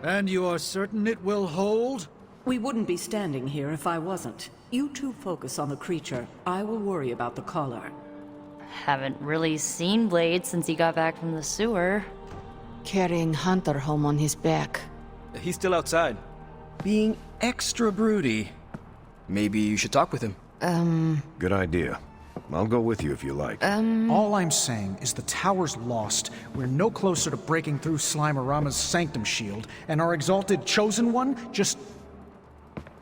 And you are certain it will hold? We wouldn't be standing here if I wasn't. You two focus on the creature. I will worry about the collar. Haven't really seen Blade since he got back from the sewer. Carrying Hunter home on his back. He's still outside. Being extra broody. Maybe you should talk with him. Good idea. I'll go with you if you like. All I'm saying is the tower's lost. We're no closer to breaking through Slimerama's Sanctum shield, and our exalted Chosen One just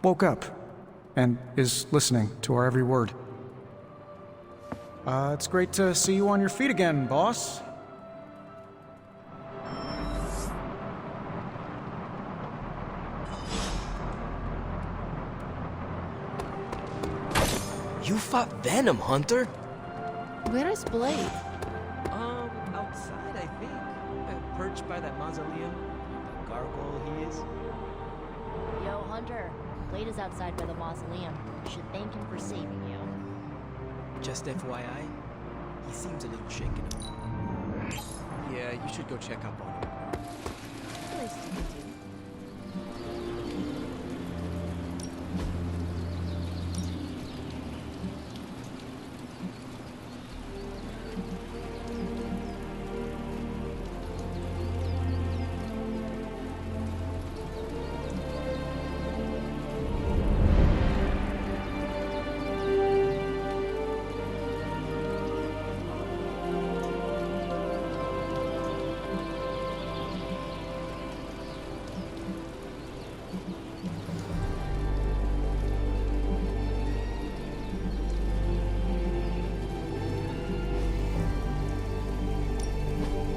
woke up and is listening to our every word. It's great to see you on your feet again, boss. You fought Venom, Hunter? Where is Blade? Outside, I think. Perched by that mausoleum. Gargoyle he is. Yo, Hunter. Blade is outside by the mausoleum. You should thank him for saving you. Just FYI, he seems a little shaken up. Yeah, you should go check up on him. Nice to meet you.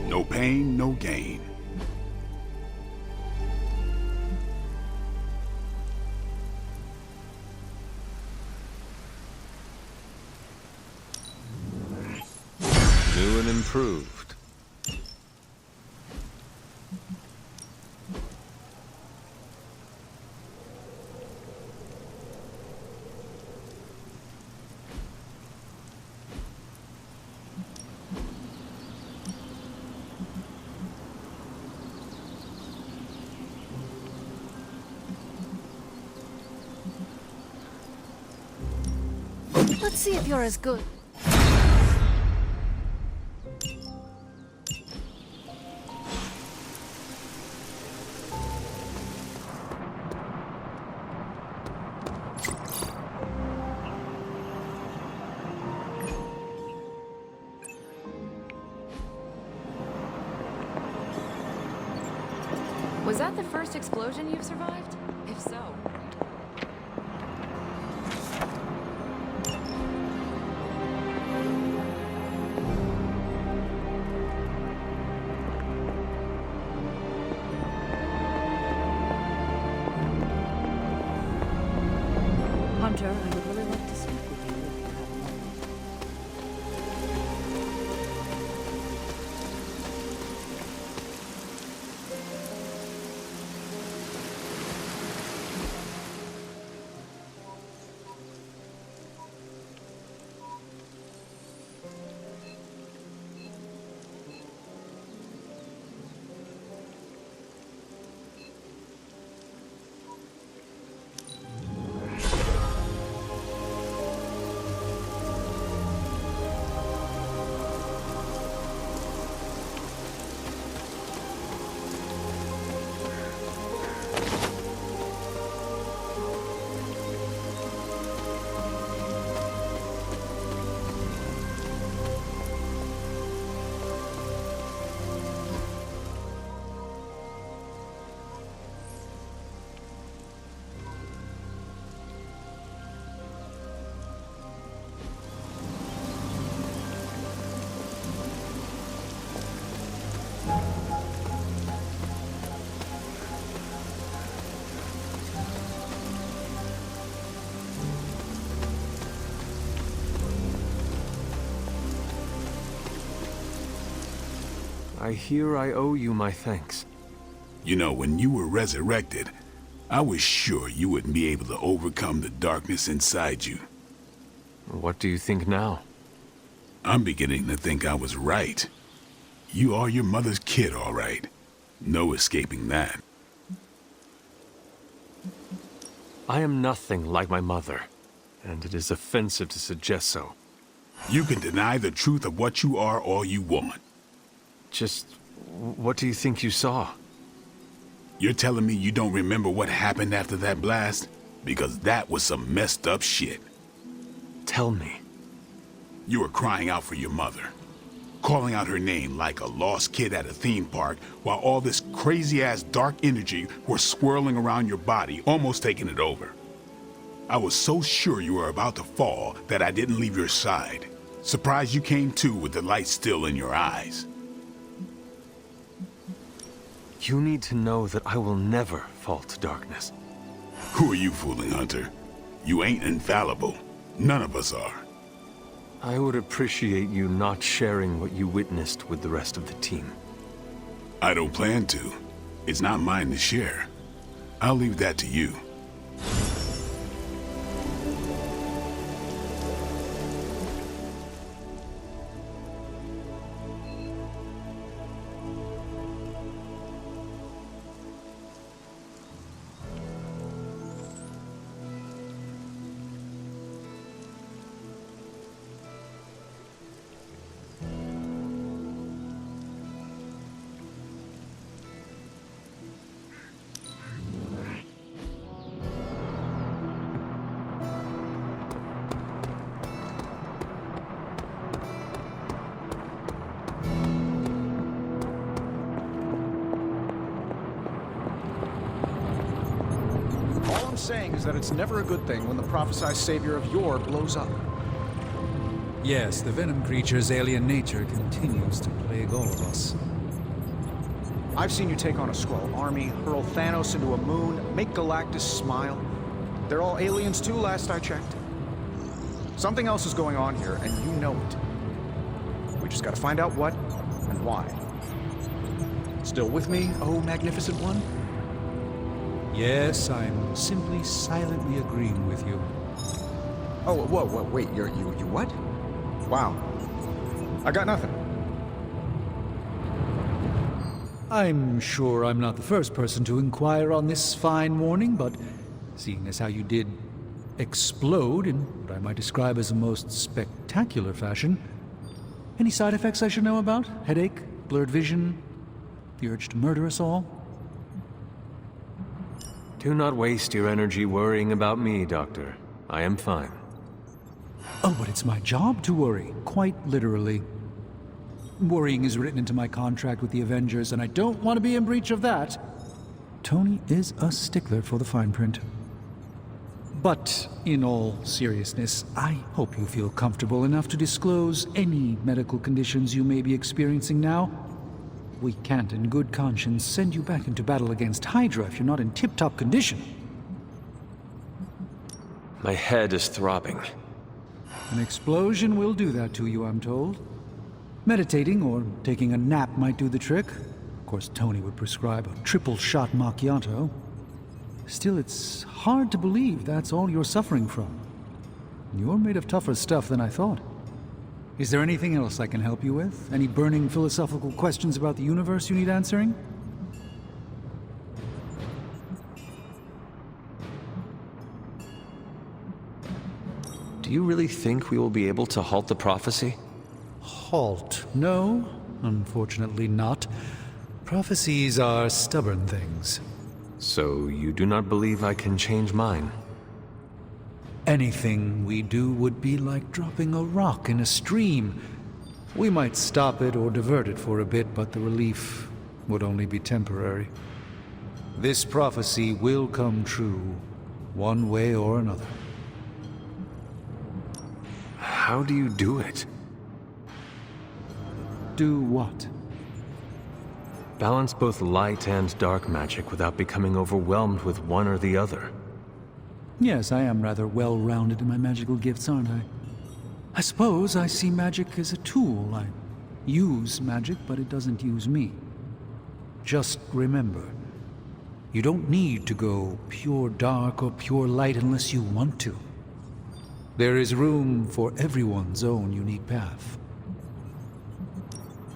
No pain, no gain. New and improved. Let's see if you're as good. Was that the first explosion you've survived? If so... Hunter, I would really like to speak with you if you have a moment. I hear I owe you my thanks. You know, when you were resurrected, I was sure you wouldn't be able to overcome the darkness inside you. What do you think now? I'm beginning to think I was right. You are your mother's kid, all right. No escaping that. I am nothing like my mother, and it is offensive to suggest so. You can deny the truth of what you are all you want. Just, what do you think you saw? You're telling me you don't remember what happened after that blast? Because that was some messed up shit. Tell me. You were crying out for your mother, calling out her name like a lost kid at a theme park, while all this crazy-ass dark energy was swirling around your body, almost taking it over. I was so sure you were about to fall that I didn't leave your side. Surprised you came to with the light still in your eyes. You need to know that I will never fall to darkness. Who are you fooling, Hunter? You ain't infallible. None of us are. I would appreciate you not sharing what you witnessed with the rest of the team. I don't plan to. It's not mine to share. I'll leave that to you. All I'm saying is that it's never a good thing when the prophesied savior of yore blows up. Yes, the Venom creature's alien nature continues to plague all of us. I've seen you take on a Skrull army, hurl Thanos into a moon, make Galactus smile. They're all aliens too, last I checked. Something else is going on here, and you know it. We just gotta find out what and why. Still with me, oh magnificent one? Yes, I'm simply silently agreeing with you. Oh, whoa, wait, you what? Wow. I got nothing. I'm sure I'm not the first person to inquire on this fine morning, but seeing as how you did explode in what I might describe as a most spectacular fashion, any side effects I should know about? Headache? Blurred vision? The urge to murder us all? Do not waste your energy worrying about me, Doctor. I am fine. Oh, but it's my job to worry, quite literally. Worrying is written into my contract with the Avengers, and I don't want to be in breach of that. Tony is a stickler for the fine print. But, in all seriousness, I hope you feel comfortable enough to disclose any medical conditions you may be experiencing now. We can't, in good conscience, send you back into battle against Hydra if you're not in tip-top condition. My head is throbbing. An explosion will do that to you, I'm told. Meditating or taking a nap might do the trick. Of course, Tony would prescribe a triple-shot macchiato. Still, it's hard to believe that's all you're suffering from. You're made of tougher stuff than I thought. Is there anything else I can help you with? Any burning philosophical questions about the universe you need answering? Do you really think we will be able to halt the prophecy? Halt? No, unfortunately not. Prophecies are stubborn things. So you do not believe I can change mine? Anything we do would be like dropping a rock in a stream. We might stop it or divert it for a bit, but the relief would only be temporary. This prophecy will come true, one way or another. How do you do it? Do what? Balance both light and dark magic without becoming overwhelmed with one or the other. Yes, I am rather well-rounded in my magical gifts, aren't I? I suppose I see magic as a tool. I use magic, but it doesn't use me. Just remember, you don't need to go pure dark or pure light unless you want to. There is room for everyone's own unique path.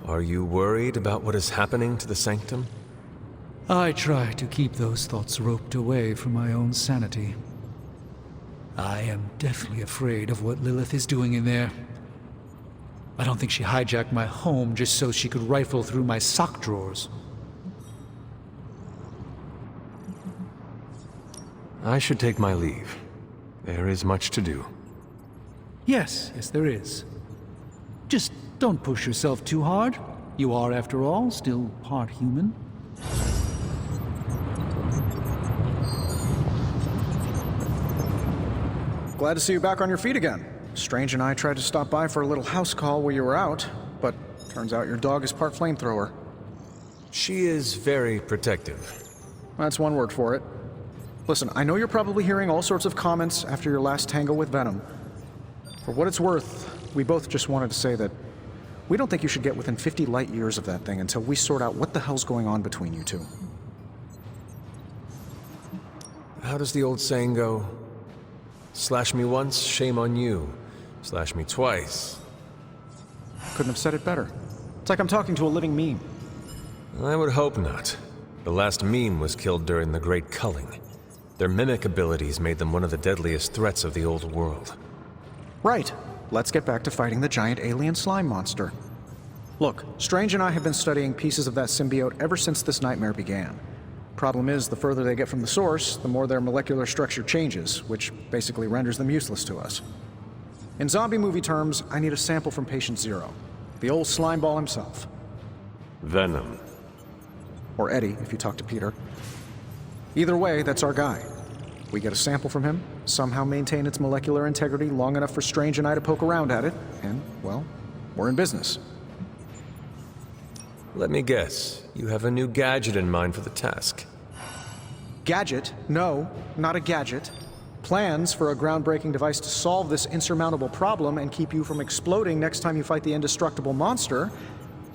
Are you worried about what is happening to the Sanctum? I try to keep those thoughts roped away from my own sanity. I am deathly afraid of what Lilith is doing in there. I don't think she hijacked my home just so she could rifle through my sock drawers. I should take my leave. There is much to do. Yes, there is. Just don't push yourself too hard. You are, after all, still part human. Glad to see you back on your feet again. Strange and I tried to stop by for a little house call while you were out, but turns out your dog is part flamethrower. She is very protective. That's one word for it. Listen, I know you're probably hearing all sorts of comments after your last tango with Venom. For what it's worth, we both just wanted to say that we don't think you should get within 50 light years of that thing until we sort out what the hell's going on between you two. How does the old saying go? Slash me once, shame on you. Slash me twice. Couldn't have said it better. It's like I'm talking to a living meme. I would hope not. The last meme was killed during the Great Culling. Their mimic abilities made them one of the deadliest threats of the old world. Right. Let's get back to fighting the giant alien slime monster. Look, Strange and I have been studying pieces of that symbiote ever since this nightmare began. Problem is, the further they get from the source, the more their molecular structure changes, which basically renders them useless to us. In zombie movie terms, I need a sample from Patient Zero. The old slime ball himself. Venom. Or Eddie, if you talk to Peter. Either way, that's our guy. We get a sample from him, somehow maintain its molecular integrity long enough for Strange and I to poke around at it, and, well, we're in business. Let me guess. You have a new gadget in mind for the task. Gadget? No, not a gadget. Plans for a groundbreaking device to solve this insurmountable problem and keep you from exploding next time you fight the indestructible monster?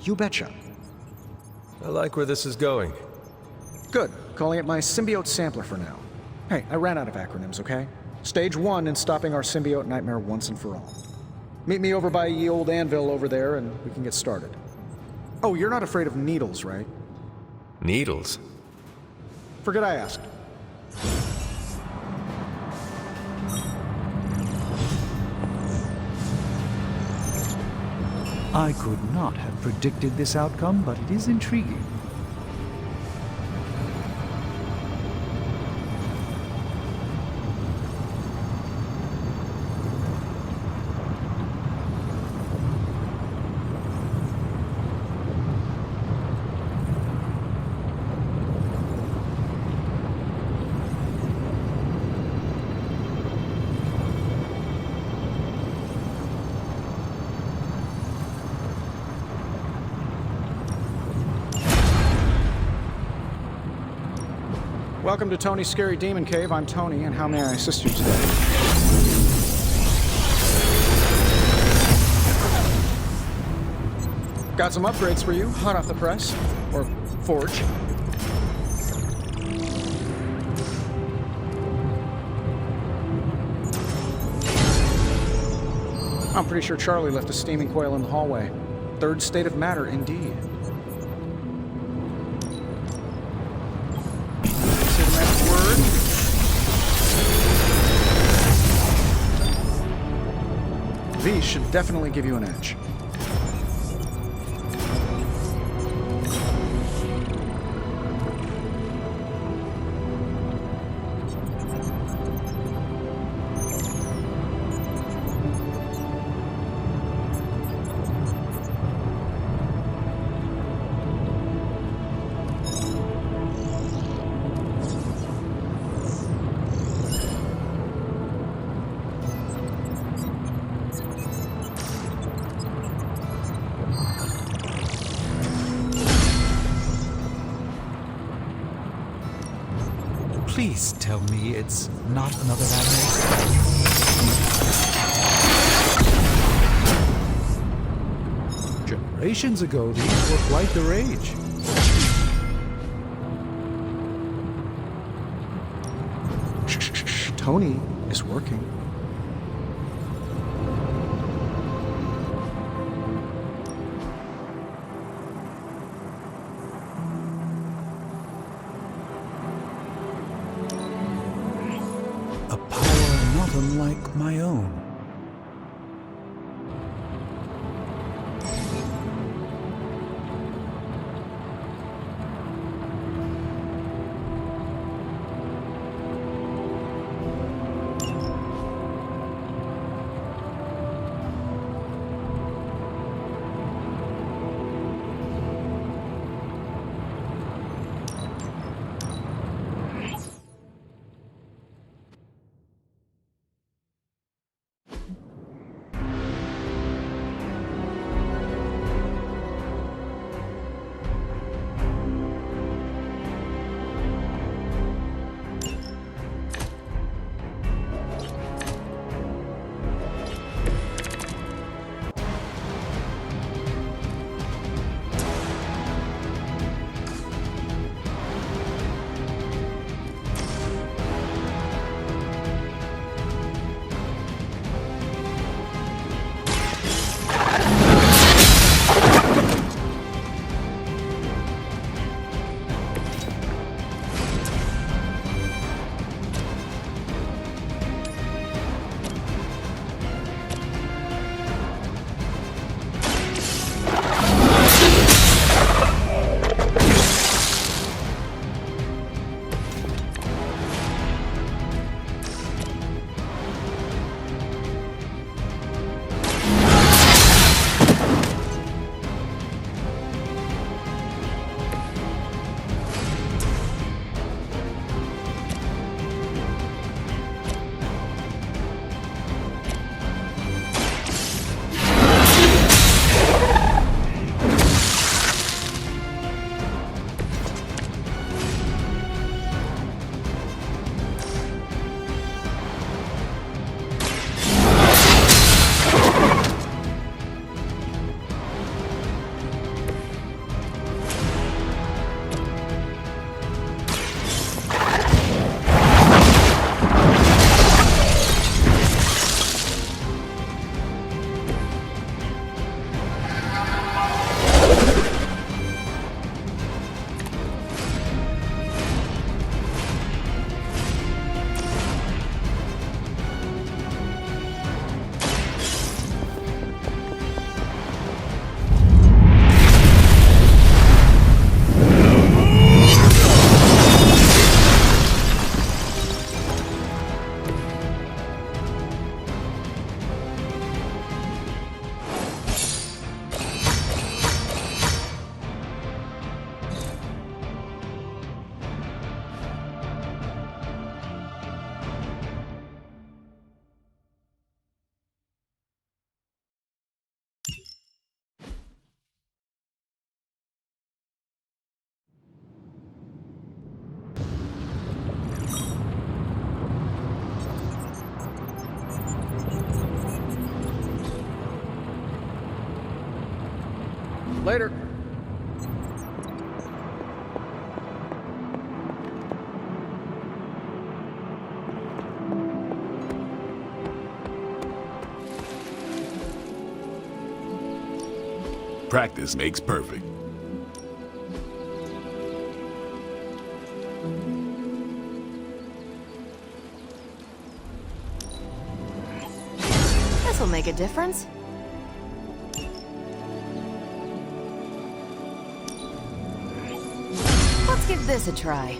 You betcha. I like where this is going. Good. Calling it my symbiote sampler for now. Hey, I ran out of acronyms, okay? Stage 1 in stopping our symbiote nightmare once and for all. Meet me over by ye old anvil over there and we can get started. Oh, you're not afraid of needles, right? Needles? Forget I asked. I could not have predicted this outcome, but it is intriguing. Welcome to Tony's Scary Demon Cave. I'm Tony, and how may I assist you today? Got some upgrades for you, hot off the press. Or forge. I'm pretty sure Charlie left a steaming coil in the hallway. Third state of matter, indeed. These should definitely give you an edge. Please tell me it's not another anime. Generations ago, these were quite the rage. Shh, Tony is working. like my own. Later. Practice makes perfect. This'll make a difference. Let's give this a try.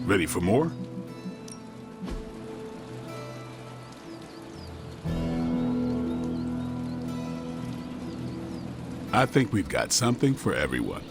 Ready for more? I think we've got something for everyone.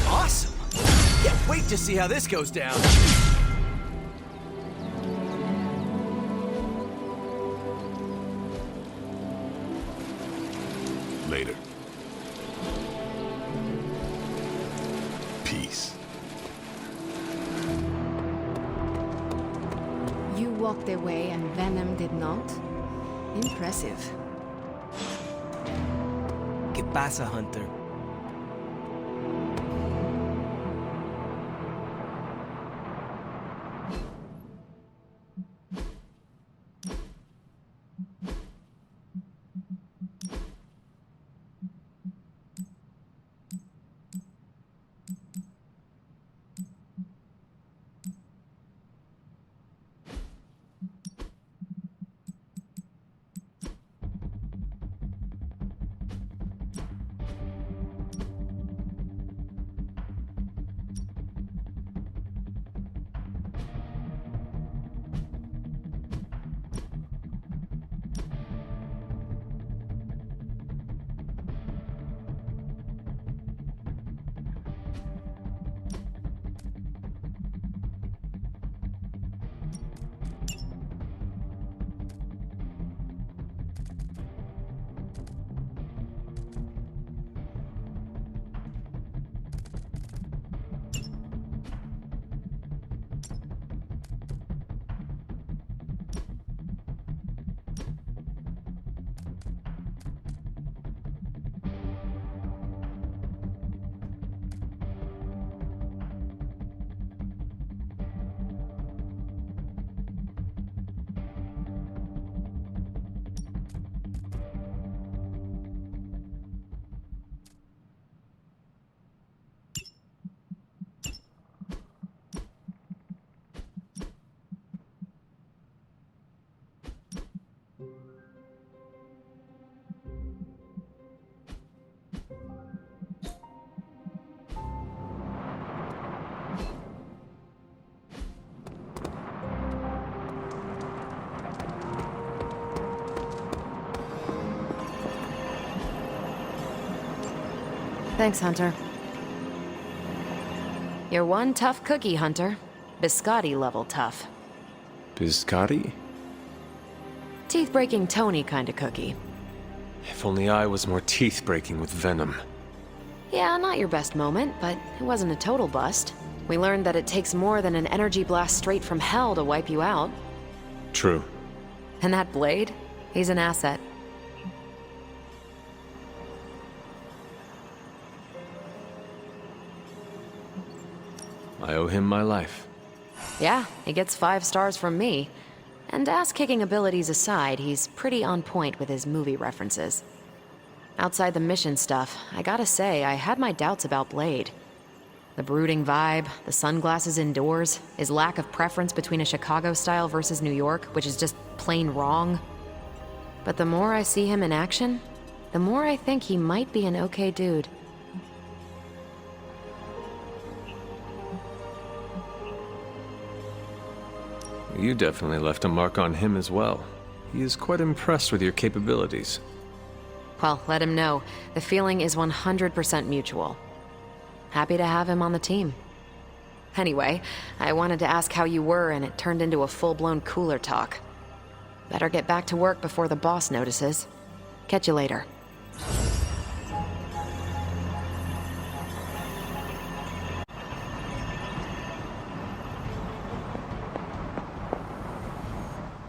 Awesome! Can't wait to see how this goes down. Later. Peace. You walked away and Venom did not? Impressive. ¿Qué pasa, Hunter? Thanks, Hunter. You're one tough cookie, Hunter. Biscotti level tough. Biscotti? Teeth-breaking Tony kind of cookie. If only I was more teeth-breaking with Venom. Yeah, not your best moment, but it wasn't a total bust. We learned that it takes more than an energy blast straight from hell to wipe you out. True. And that blade? He's an asset. I owe him my life. Yeah, he gets 5 stars from me. And ass-kicking abilities aside, he's pretty on point with his movie references. Outside the mission stuff, I gotta say, I had my doubts about Blade. The brooding vibe, the sunglasses indoors, his lack of preference between a Chicago style versus New York, which is just plain wrong. But the more I see him in action, the more I think he might be an okay dude. You definitely left a mark on him as well. He is quite impressed with your capabilities. Well, let him know. The feeling is 100% mutual. Happy to have him on the team. Anyway, I wanted to ask how you were, and it turned into a full-blown cooler talk. Better get back to work before the boss notices. Catch you later.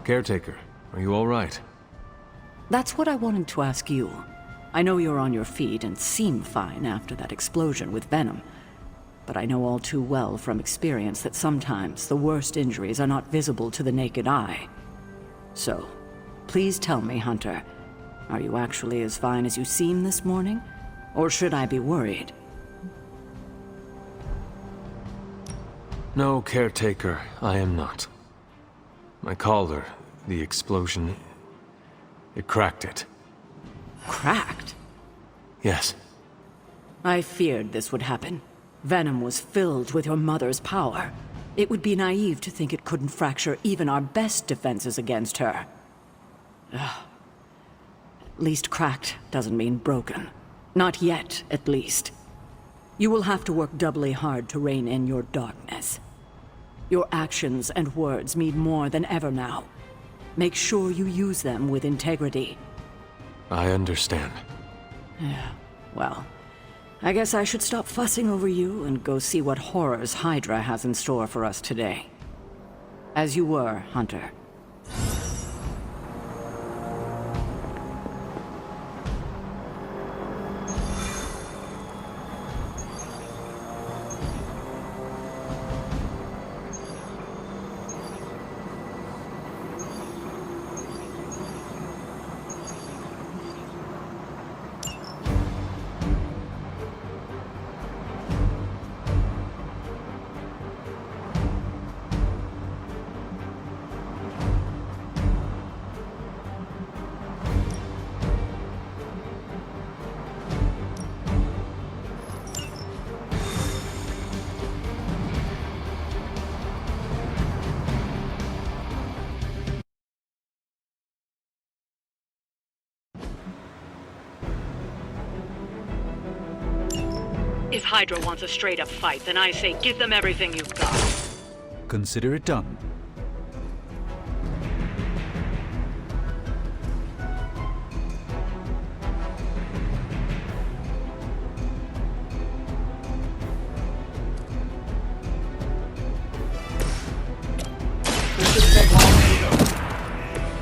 Caretaker, are you all right? That's what I wanted to ask you. I know you're on your feet and seem fine after that explosion with Venom. But I know all too well from experience that sometimes the worst injuries are not visible to the naked eye. So, please tell me, Hunter, are you actually as fine as you seem this morning? Or should I be worried? No, Caretaker, I am not. My collar, the explosion, it cracked it. Cracked? Yes. I feared this would happen. Venom was filled with your mother's power. It would be naive to think it couldn't fracture even our best defenses against her. At least cracked doesn't mean broken. Not yet, at least. You will have to work doubly hard to rein in your darkness. Your actions and words mean more than ever now. Make sure you use them with integrity. I understand. Yeah, well, I guess I should stop fussing over you and go see what horrors Hydra has in store for us today. As you were, Hunter. If Hydra wants a straight-up fight, then I say give them everything you've got. Consider it done. This shouldn't take long.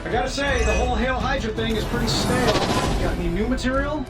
I gotta say, the whole Hale Hydra thing is pretty stale. Got any new material?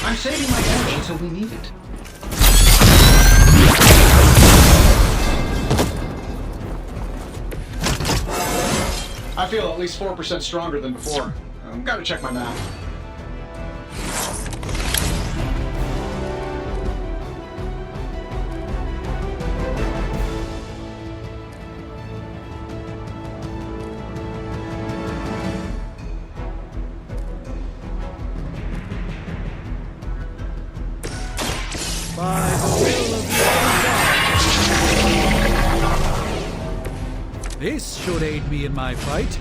I'm saving my energy until we need it. I feel at least 4% stronger than before. Gotta check my math. By the will of the God. This should aid me in my fight.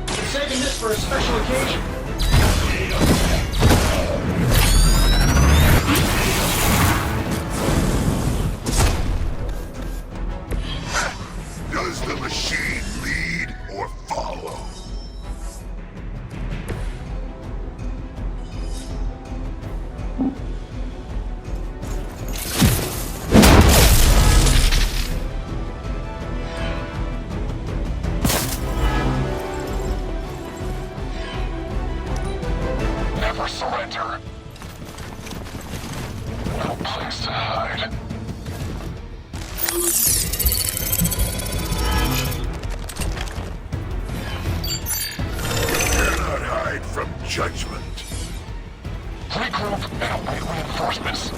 I'm saving this for a special occasion. Does the machine lead or follow? Never surrender. No place to hide. Cannot hide from judgment. Regroup and await reinforcements.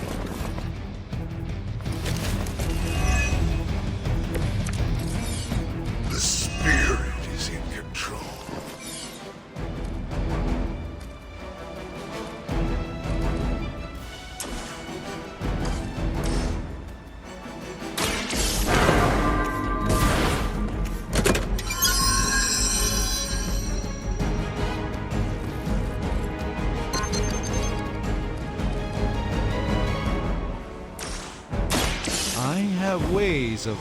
The spirit is in control. I have ways of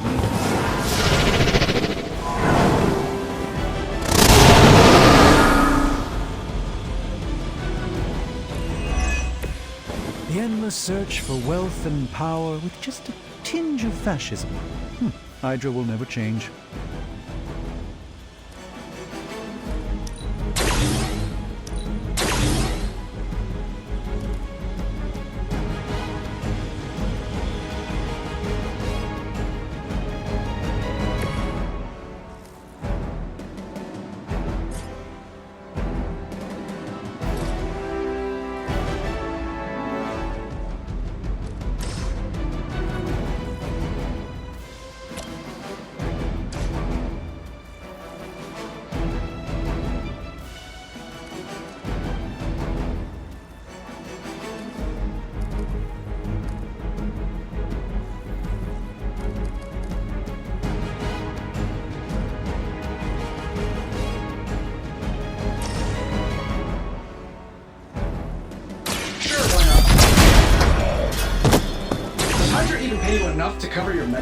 the endless search for wealth and power with just a tinge of fascism. Hydra will never change.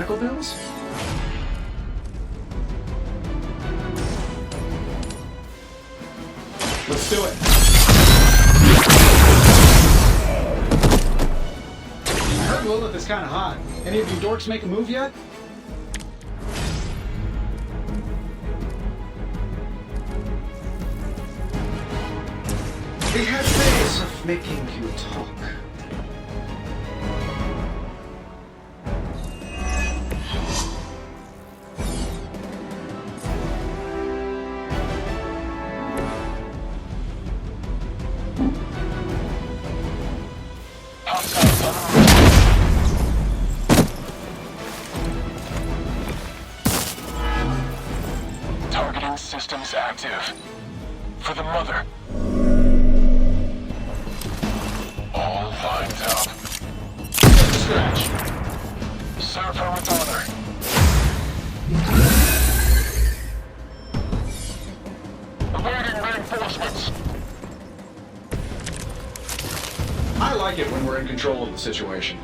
medical bills? Let's do it. I heard Lilith is kind of hot. Any of you dorks make a move yet? We had ways of making you talk. Targeting systems active. For the mother. All lined up. Scratch. Serve her with honor. Awaiting reinforcements. I like it when we're in control of the situation.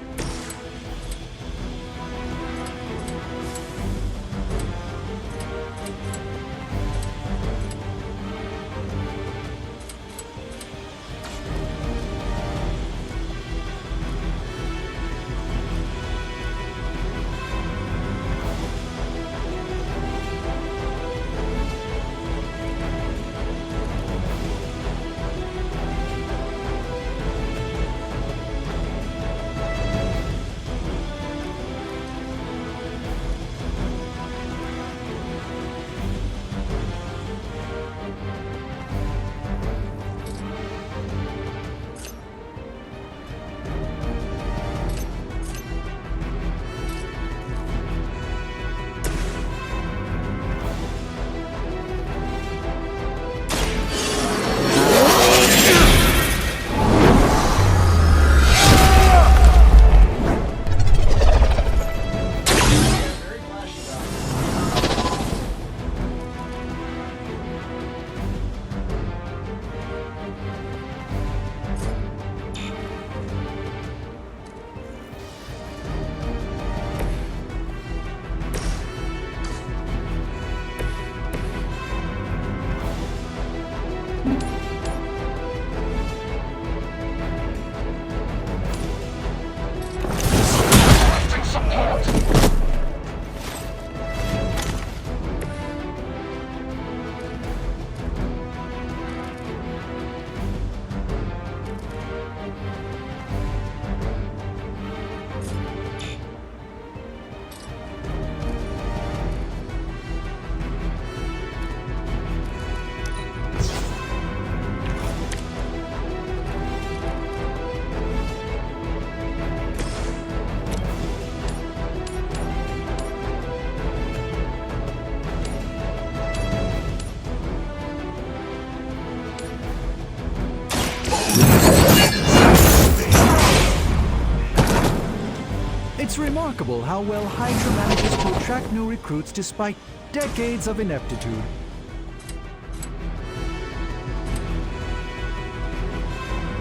It's remarkable how well Hydra manages to attract new recruits despite decades of ineptitude.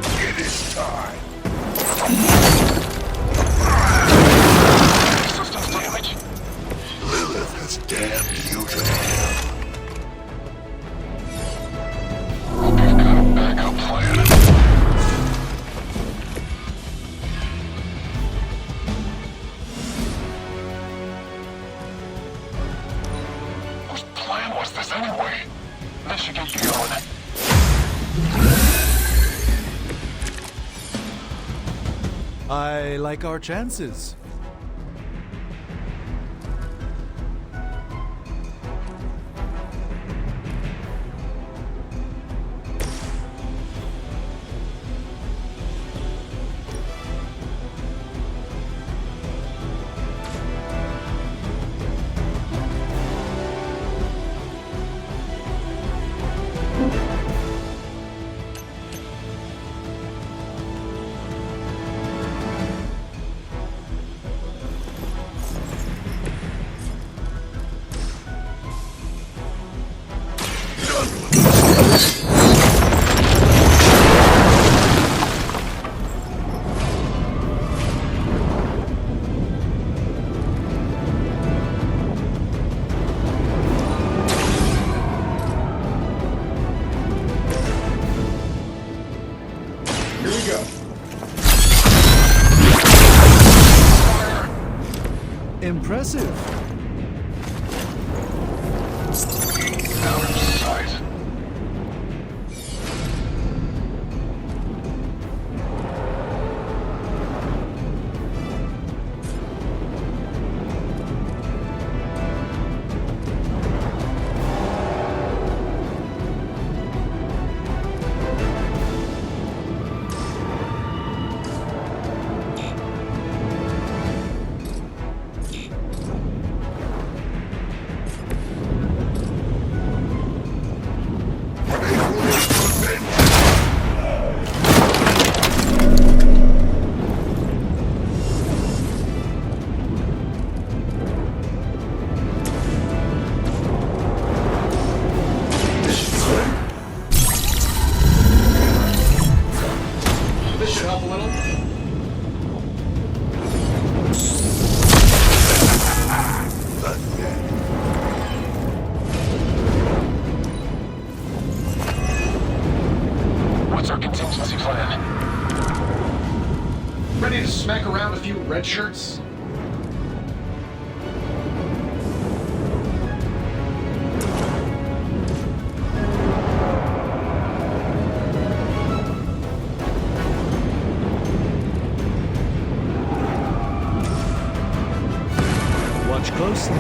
It is time. Systems damage. Lilith has damned you to hell. Hope you've got a backup plan. Whose plan was this anyway? This should get you going. I like our chances. impressive. Out of sight. What's our contingency plan? Ready to smack around a few red shirts? Watch closely.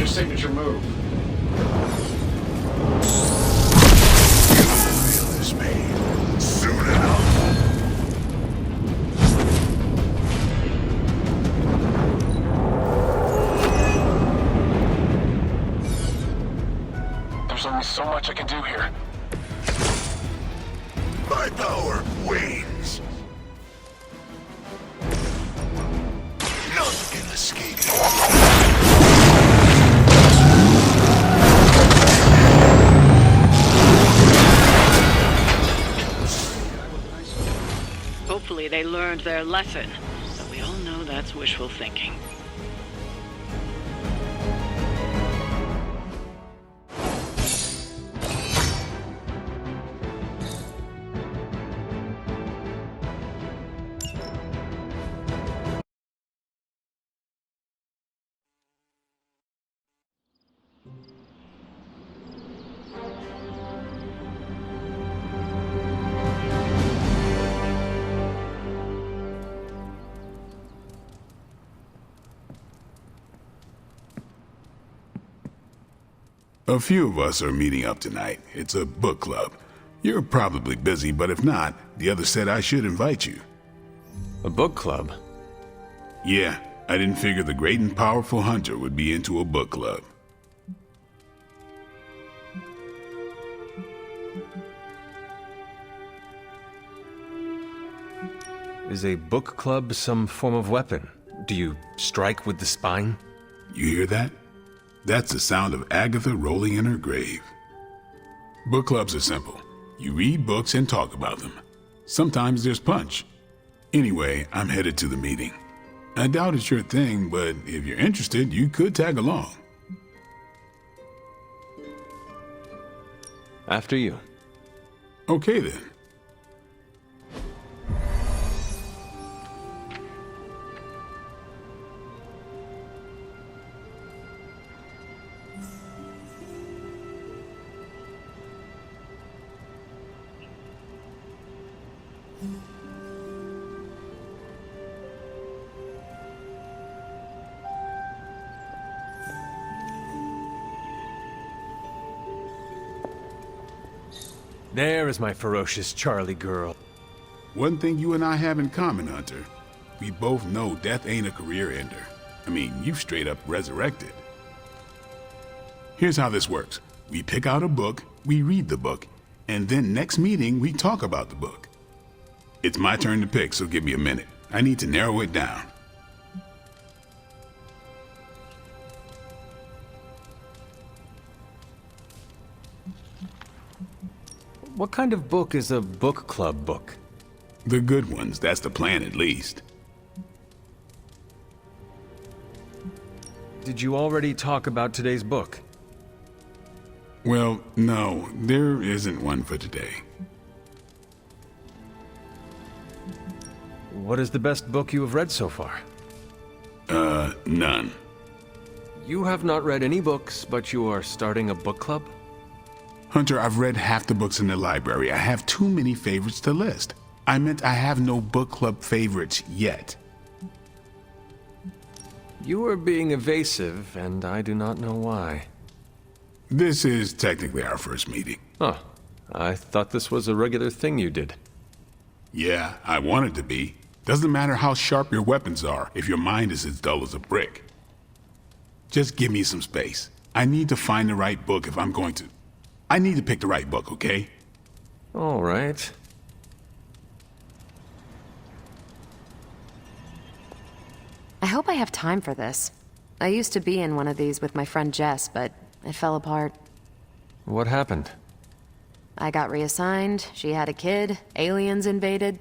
Signature move. Feel this pain soon enough. There's only so much I can do here. My power wanes. None can escape it. Hopefully they learned their lesson, but we all know that's wishful thinking. A few of us are meeting up tonight. It's a book club. You're probably busy, but if not, the others said I should invite you. A book club? Yeah, I didn't figure the great and powerful hunter would be into a book club. Is a book club some form of weapon? Do you strike with the spine? You hear that? That's the sound of Agatha rolling in her grave. Book clubs are simple. You read books and talk about them. Sometimes there's punch. Anyway, I'm headed to the meeting. I doubt it's your thing, but if you're interested, you could tag along. After you. Okay then. There is my ferocious Charlie girl. One thing you and I have in common, Hunter, we both know death ain't a career ender. I mean, you've straight up resurrected. Here's how this works. We pick out a book, we read the book, and then next meeting we talk about the book. It's my turn to pick, so give me a minute. I need to narrow it down. What kind of book is a book club book? The good ones, that's the plan at least. Did you already talk about today's book? Well, no, there isn't one for today. What is the best book you have read so far? None. You have not read any books, but you are starting a book club? Hunter, I've read half the books in the library. I have too many favorites to list. I meant I have no book club favorites yet. You are being evasive, and I do not know why. This is technically our first meeting. Huh. I thought this was a regular thing you did. Yeah, I want it to be. Doesn't matter how sharp your weapons are if your mind is as dull as a brick. Just give me some space. I need to find the right book if I'm going to... I need to pick the right book, okay? All right. I hope I have time for this. I used to be in one of these with my friend Jess, but it fell apart. What happened? I got reassigned, she had a kid, aliens invaded.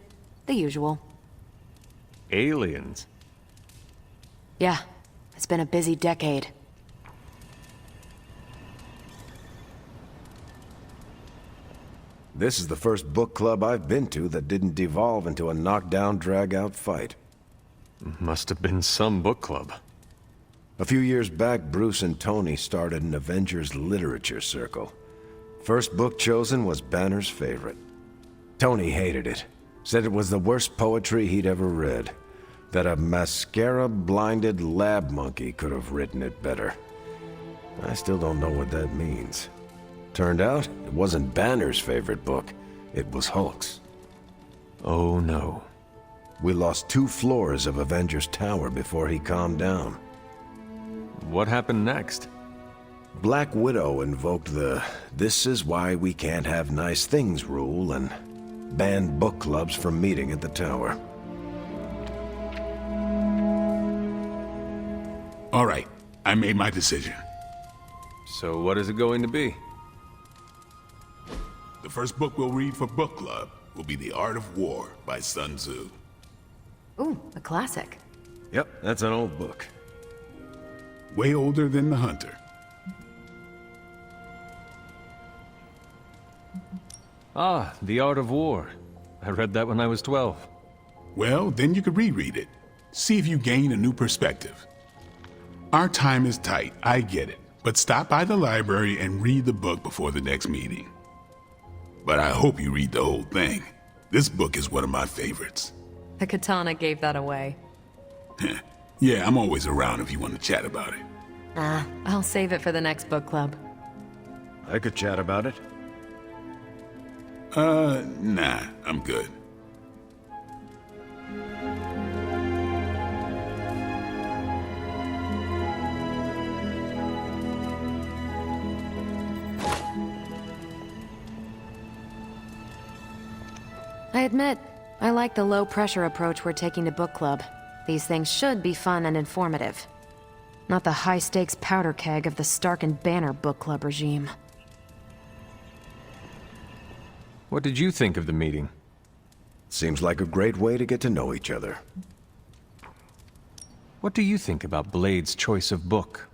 The usual. Aliens? Yeah, it's been a busy decade. This is the first book club I've been to that didn't devolve into a knockdown, drag-out fight. Must have been some book club. A few years back, Bruce and Tony started an Avengers literature circle. First book chosen was Banner's favorite. Tony hated it. Said it was the worst poetry he'd ever read. That a mascara-blinded lab monkey could have written it better. I still don't know what that means. Turned out, it wasn't Banner's favorite book. It was Hulk's. Oh no. We lost 2 floors of Avengers Tower before he calmed down. What happened next? Black Widow invoked the "this is why we can't have nice things" rule and banned book clubs from meeting at the tower. All right, I made my decision. So what is it going to be? The first book we'll read for book club will be The Art of War by Sun Tzu. Ooh, a classic. Yep, that's an old book. Way older than The Hunter. Ah, The Art of War. I read that when I was 12. Well, then you could reread it. See if you gain a new perspective. Our time is tight, I get it. But stop by the library and read the book before the next meeting. But I hope you read the whole thing. This book is one of my favorites. The katana gave that away. Yeah, I'm always around if you want to chat about it. I'll save it for the next book club. I could chat about it. Nah, I'm good. I admit, I like the low-pressure approach we're taking to book club. These things should be fun and informative. Not the high-stakes powder keg of the Stark and Banner book club regime. What did you think of the meeting? Seems like a great way to get to know each other. What do you think about Blade's choice of book?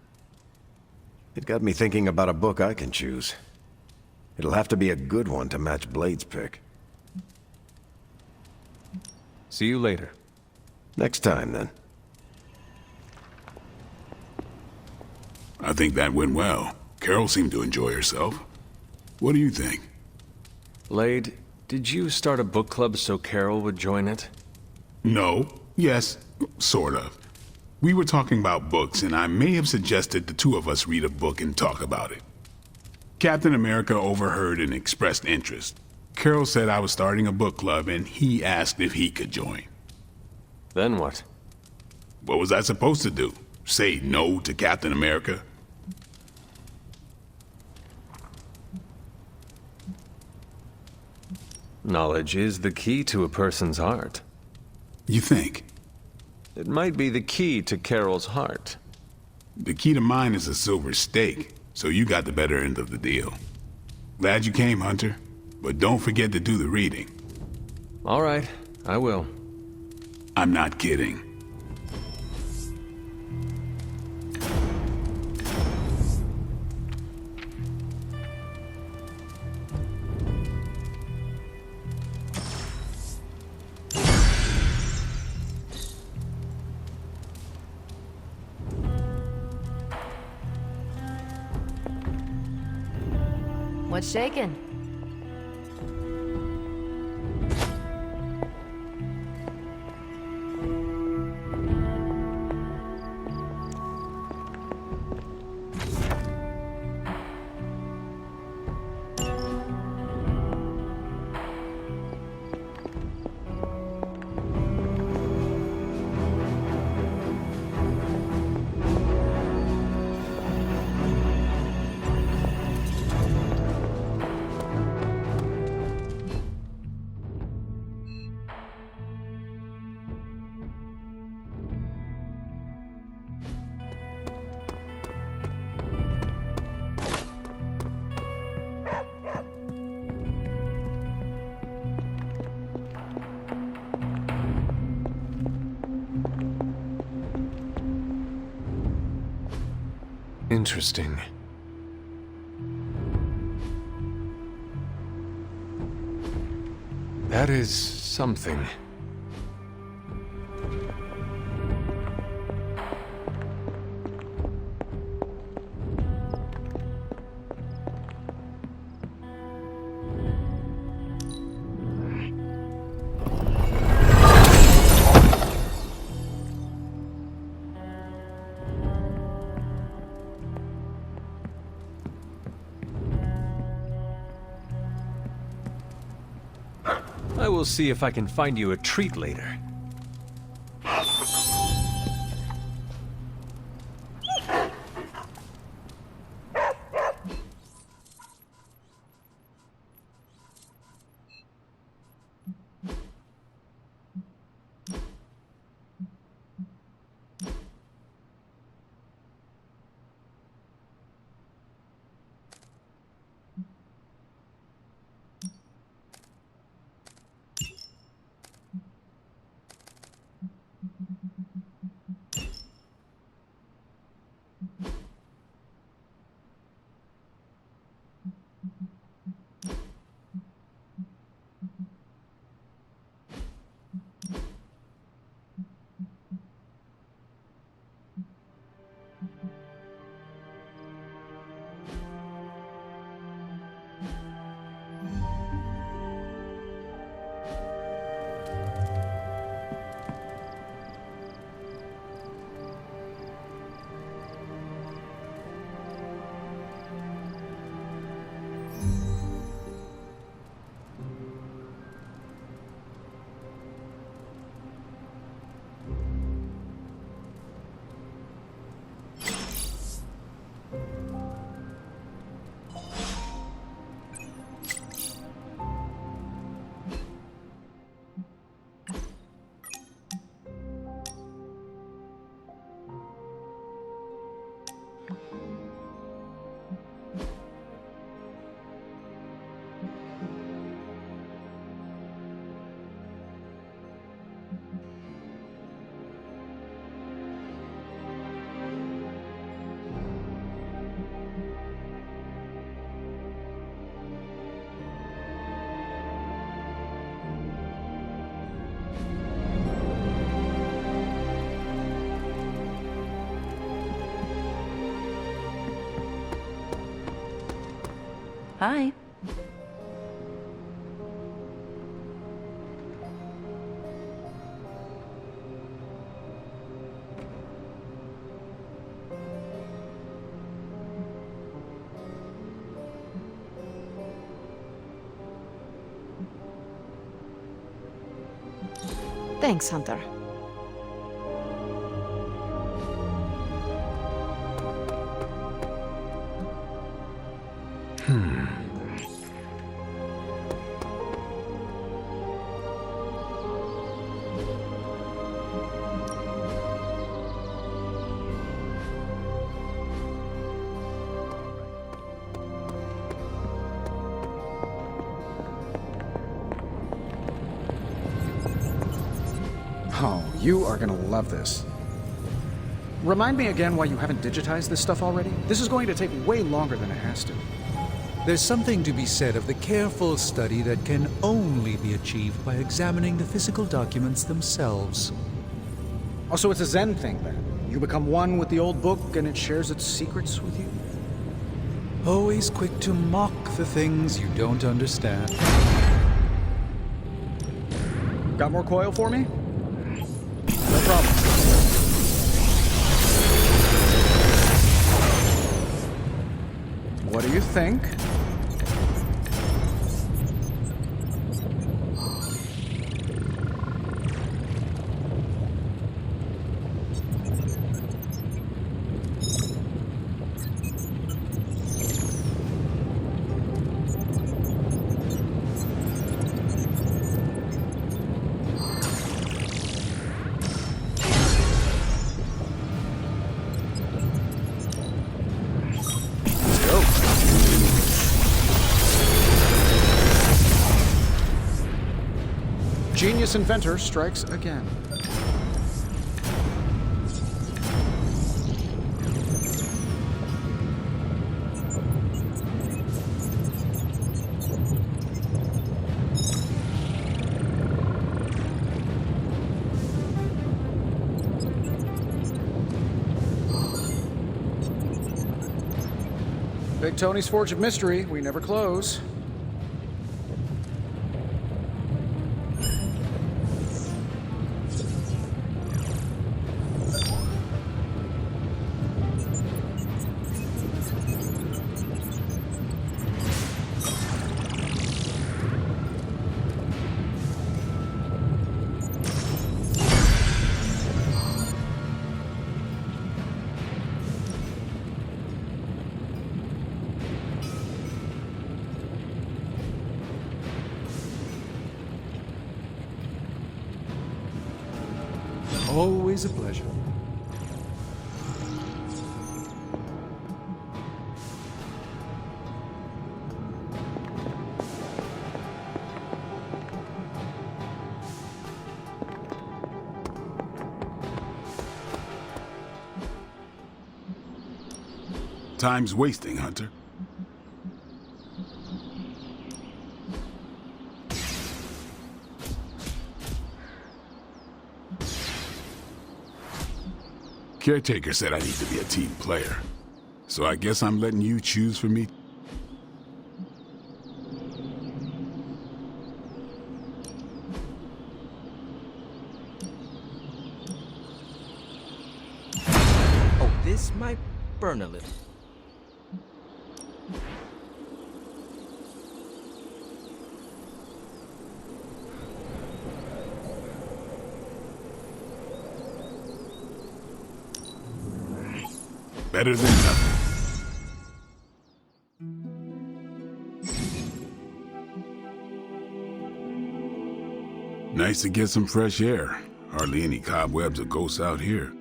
It got me thinking about a book I can choose. It'll have to be a good one to match Blade's pick. See you later. Next time, then. I think that went well. Carol seemed to enjoy herself. What do you think? Blade, did you start a book club so Carol would join it? No. Yes. Sort of. We were talking about books, and I may have suggested the 2 of us read a book and talk about it. Captain America overheard and expressed interest. Carol said I was starting a book club, and he asked if he could join. Then what? What was I supposed to do? Say no to Captain America? Knowledge is the key to a person's heart. You think? It might be the key to Carol's heart. The key to mine is a silver stake, so you got the better end of the deal. Glad you came, Hunter, but don't forget to do the reading. All right, I will. I'm not kidding. What's shaking? Interesting. That is something. I will see if I can find you a treat later. Hi. Thanks, Hunter. Oh, you are gonna love this. Remind me again why you haven't digitized this stuff already? This is going to take way longer than it has to. There's something to be said of the careful study that can only be achieved by examining the physical documents themselves. Also, it's a Zen thing, then. You become one with the old book and it shares its secrets with you? Always quick to mock the things you don't understand. Got more coil for me? No problem. What do you think? Genius inventor strikes again. Big Tony's Forge of Mystery, we never close. Always a pleasure. Time's wasting, Hunter. Caretaker said I need to be a team player, so I guess I'm letting you choose for me. Oh, this might burn a little. Better than nothing. Nice to get some fresh air. Hardly any cobwebs or ghosts out here.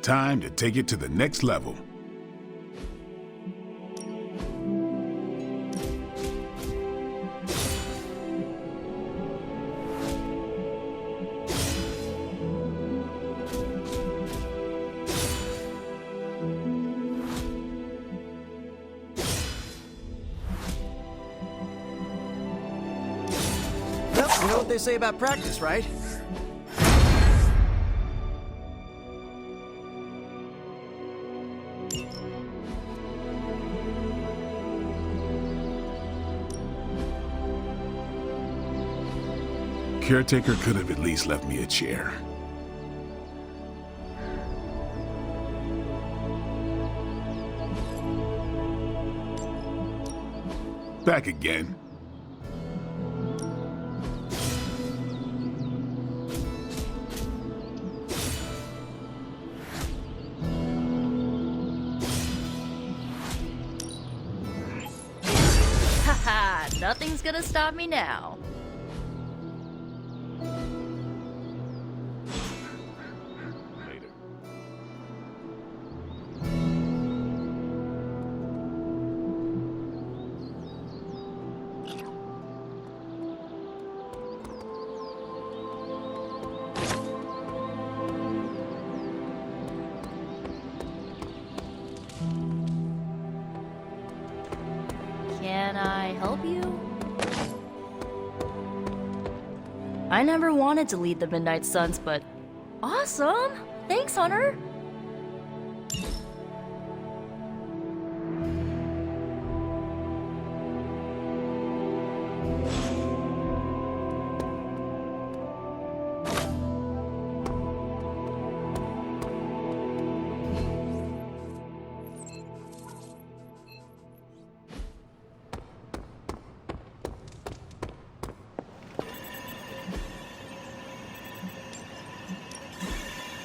Time to take it to the next level. Well, you know what they say about practice, right? Caretaker could have at least left me a chair. Back again. Nothing's gonna stop me now. Can I help you? I never wanted to lead the Midnight Suns, but awesome! Thanks, Hunter!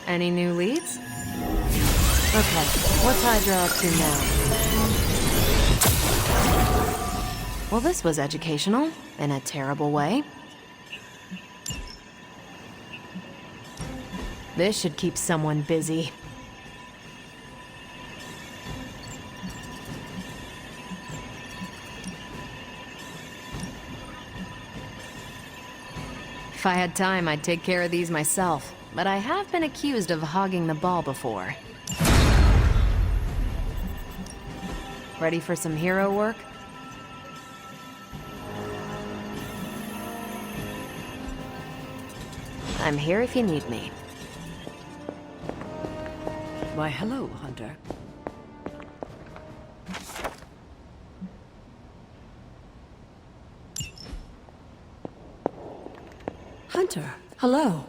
Any new leads? Okay, what's Hydra up to now? Well, this was educational, in a terrible way. This should keep someone busy. If I had time, I'd take care of these myself. But I have been accused of hogging the ball before. Ready for some hero work? I'm here if you need me. Why, hello, Hunter. Hunter, hello.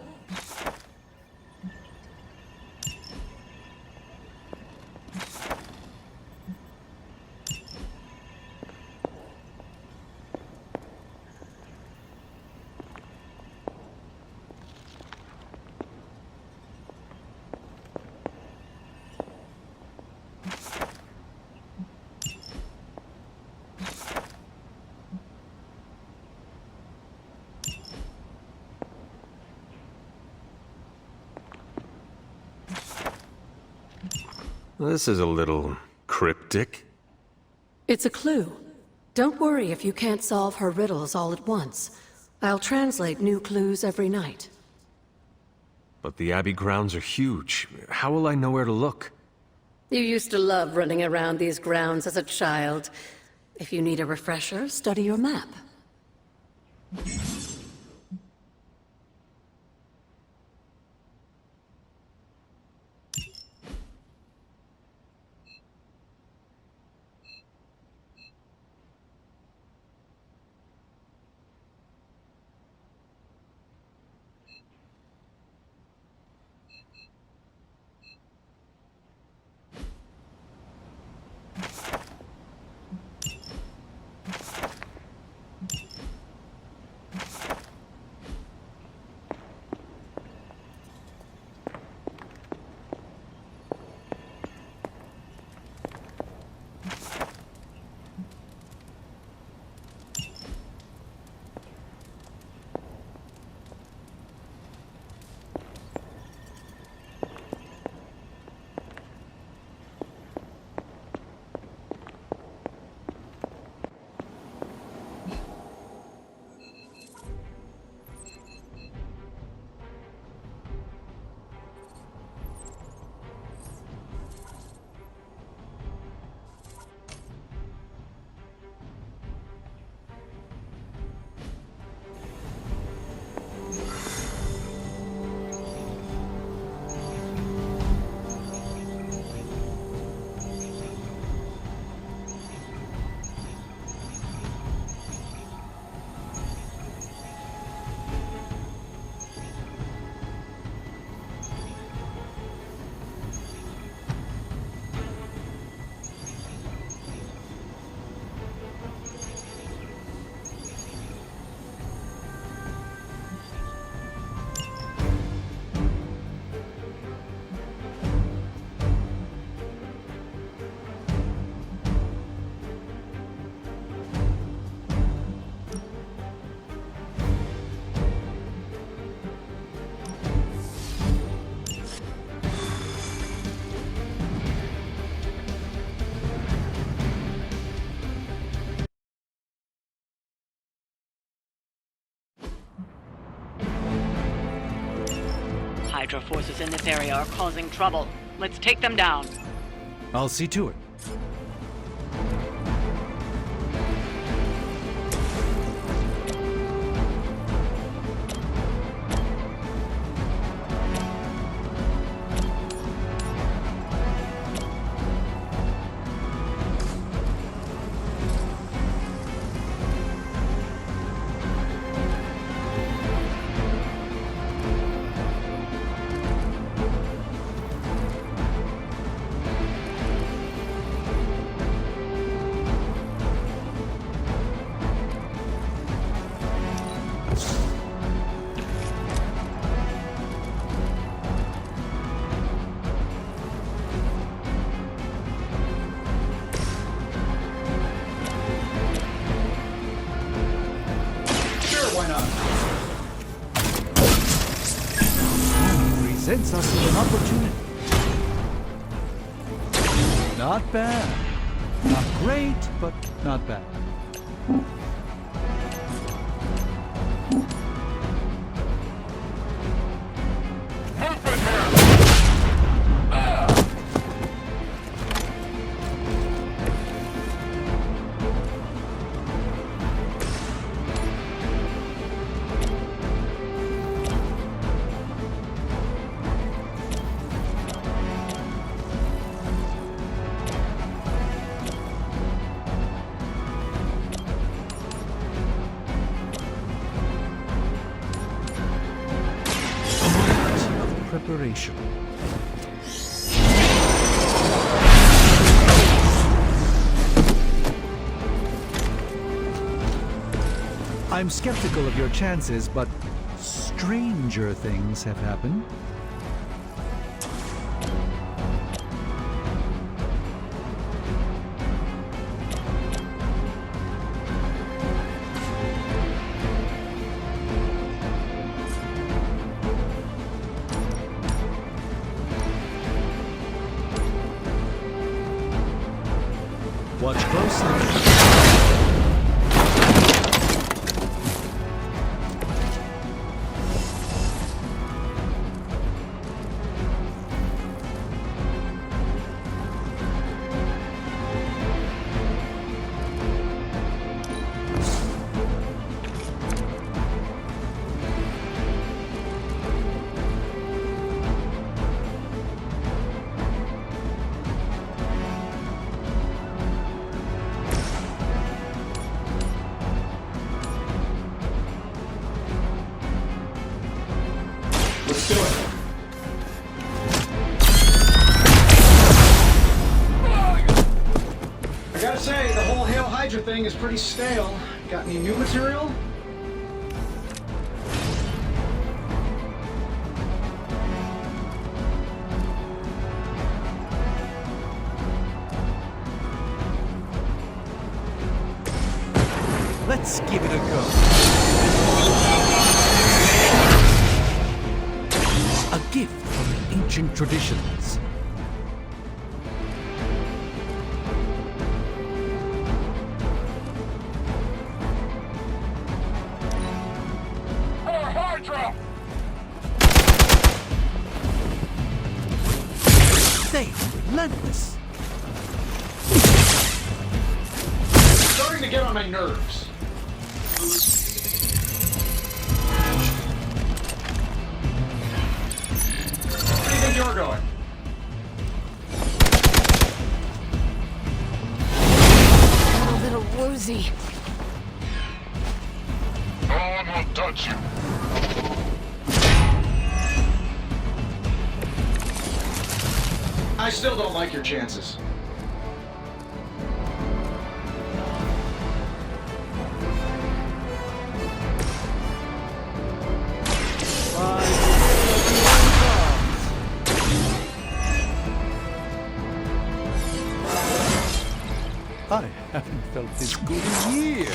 This is a little cryptic. It's a clue. Don't worry if you can't solve her riddles all at once. I'll translate new clues every night. But the Abbey grounds are huge. How will I know where to look? You used to love running around these grounds as a child. If you need a refresher, study your map. counter forces in this area are causing trouble. Let's take them down. I'll see to it. Presents us with an opportunity. Not bad. Not great, but not bad. Preparation. I'm skeptical of your chances, but stranger things have happened. Watch closely. Let's do it. I gotta say, the whole Hale Hydra thing is pretty stale. Got any new material? Let's give it a go. A gift from the ancient traditions. More Hydra! They are relentless. Starting to get on my nerves. Where do you think you're going? I'm a little woozy. No one will touch you. I still don't like your chances. I haven't felt this good in years.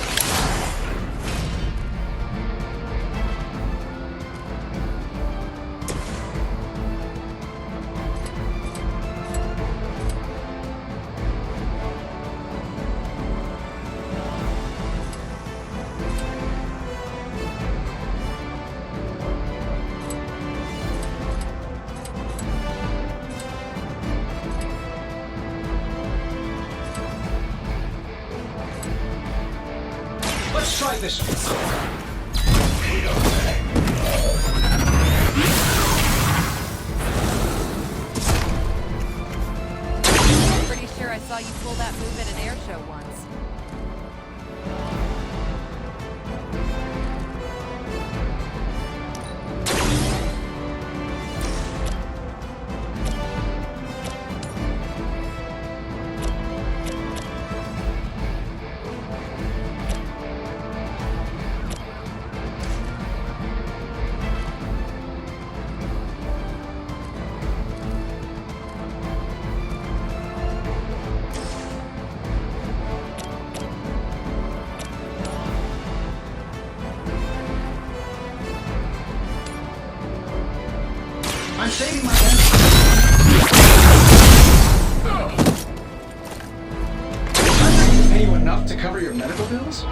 try this one. Pretty sure I saw you pull that move at an air show once. I'm saving my energy. I'm not to pay you enough to cover your medical bills?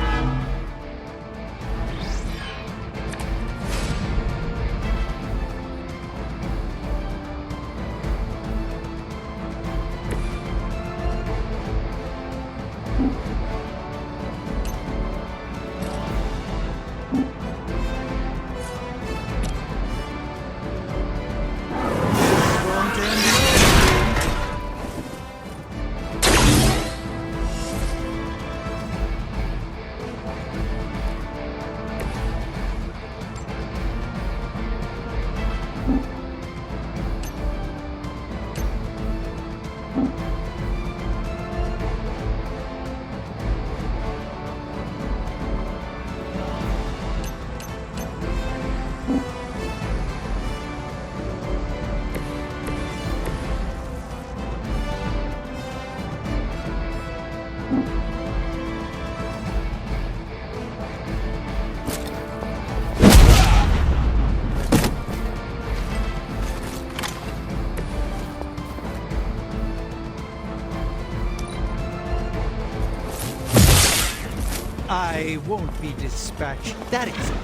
I won't be dispatched that easily.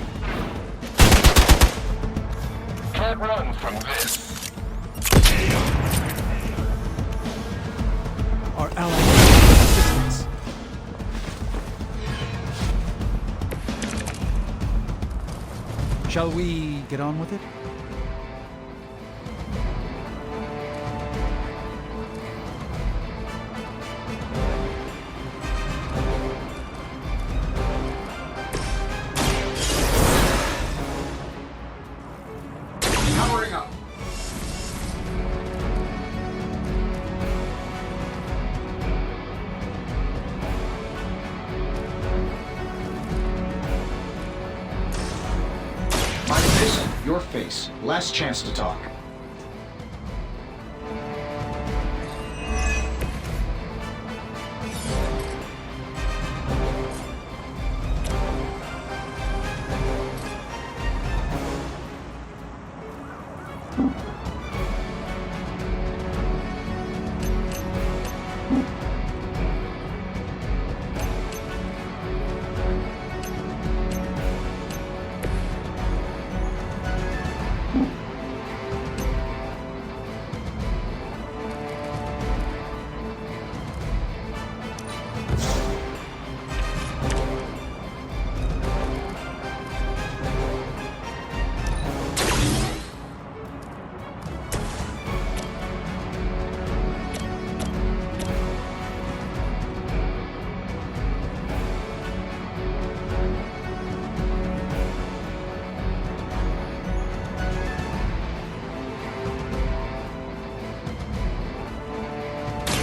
Can't run from this. Our ally needs assistance. Shall we get on with it? Powering up. My face, your face. Last chance to talk.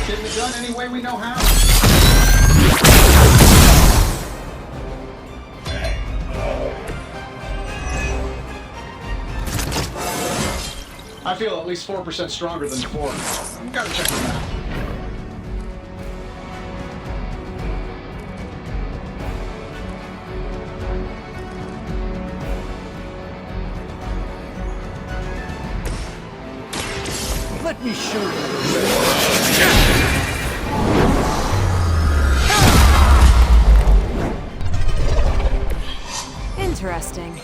Getting it done any way we know how. I feel at least 4% stronger than before. Gotta check them out. Let me show you. Interesting.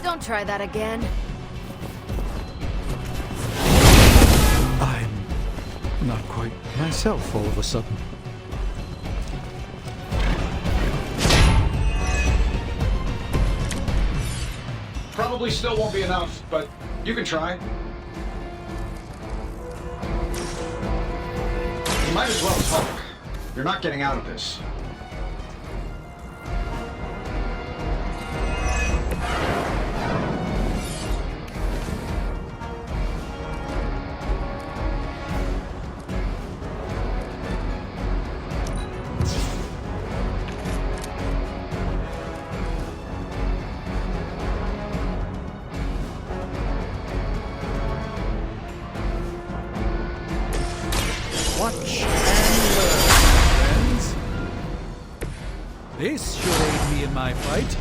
Don't try that again. I'm not quite myself all of a sudden. Probably still won't be enough, but you can try. You might as well talk. You're not getting out of this. Watch and learn, friends. This should aid me in my fight.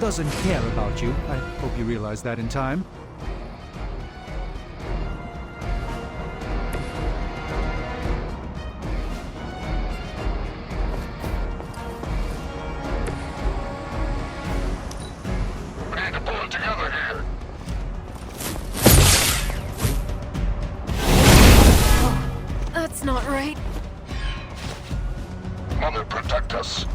Doesn't care about you. I hope you realize that in time. We need to pull it together here. That's not right. Mother, protect us.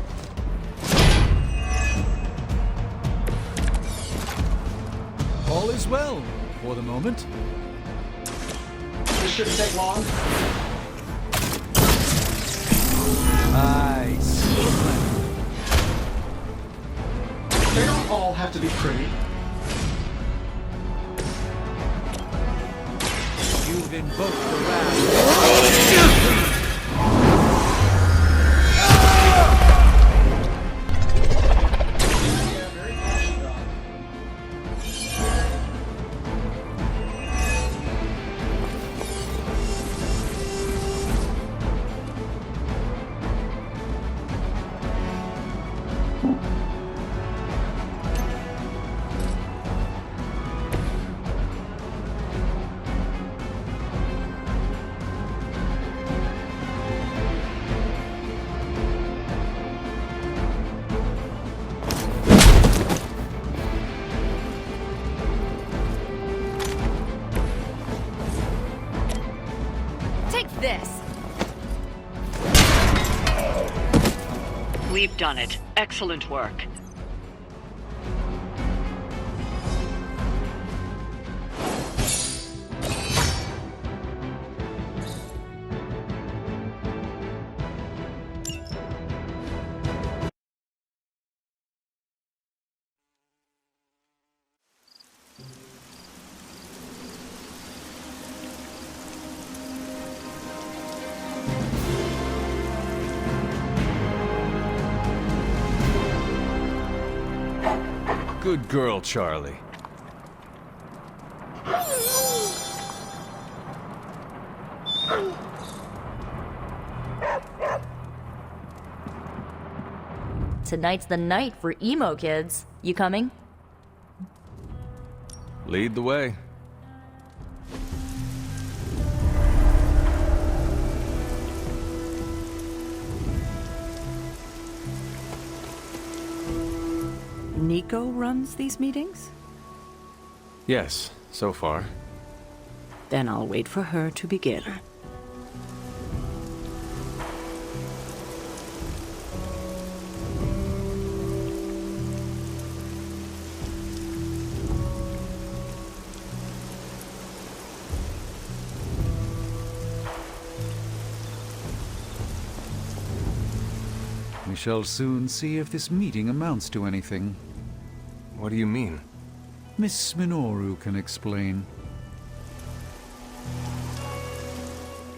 All is well, for the moment. This shouldn't take long. I see the plan. They don't all have to be pretty. You've invoked the wrath. We've done it. Excellent work. Good girl, Charlie. Tonight's the night for emo kids. You coming? Lead the way. Nico runs these meetings? Yes, so far. Then I'll wait for her to begin. We shall soon see if this meeting amounts to anything. What do you mean? Miss Minoru can explain.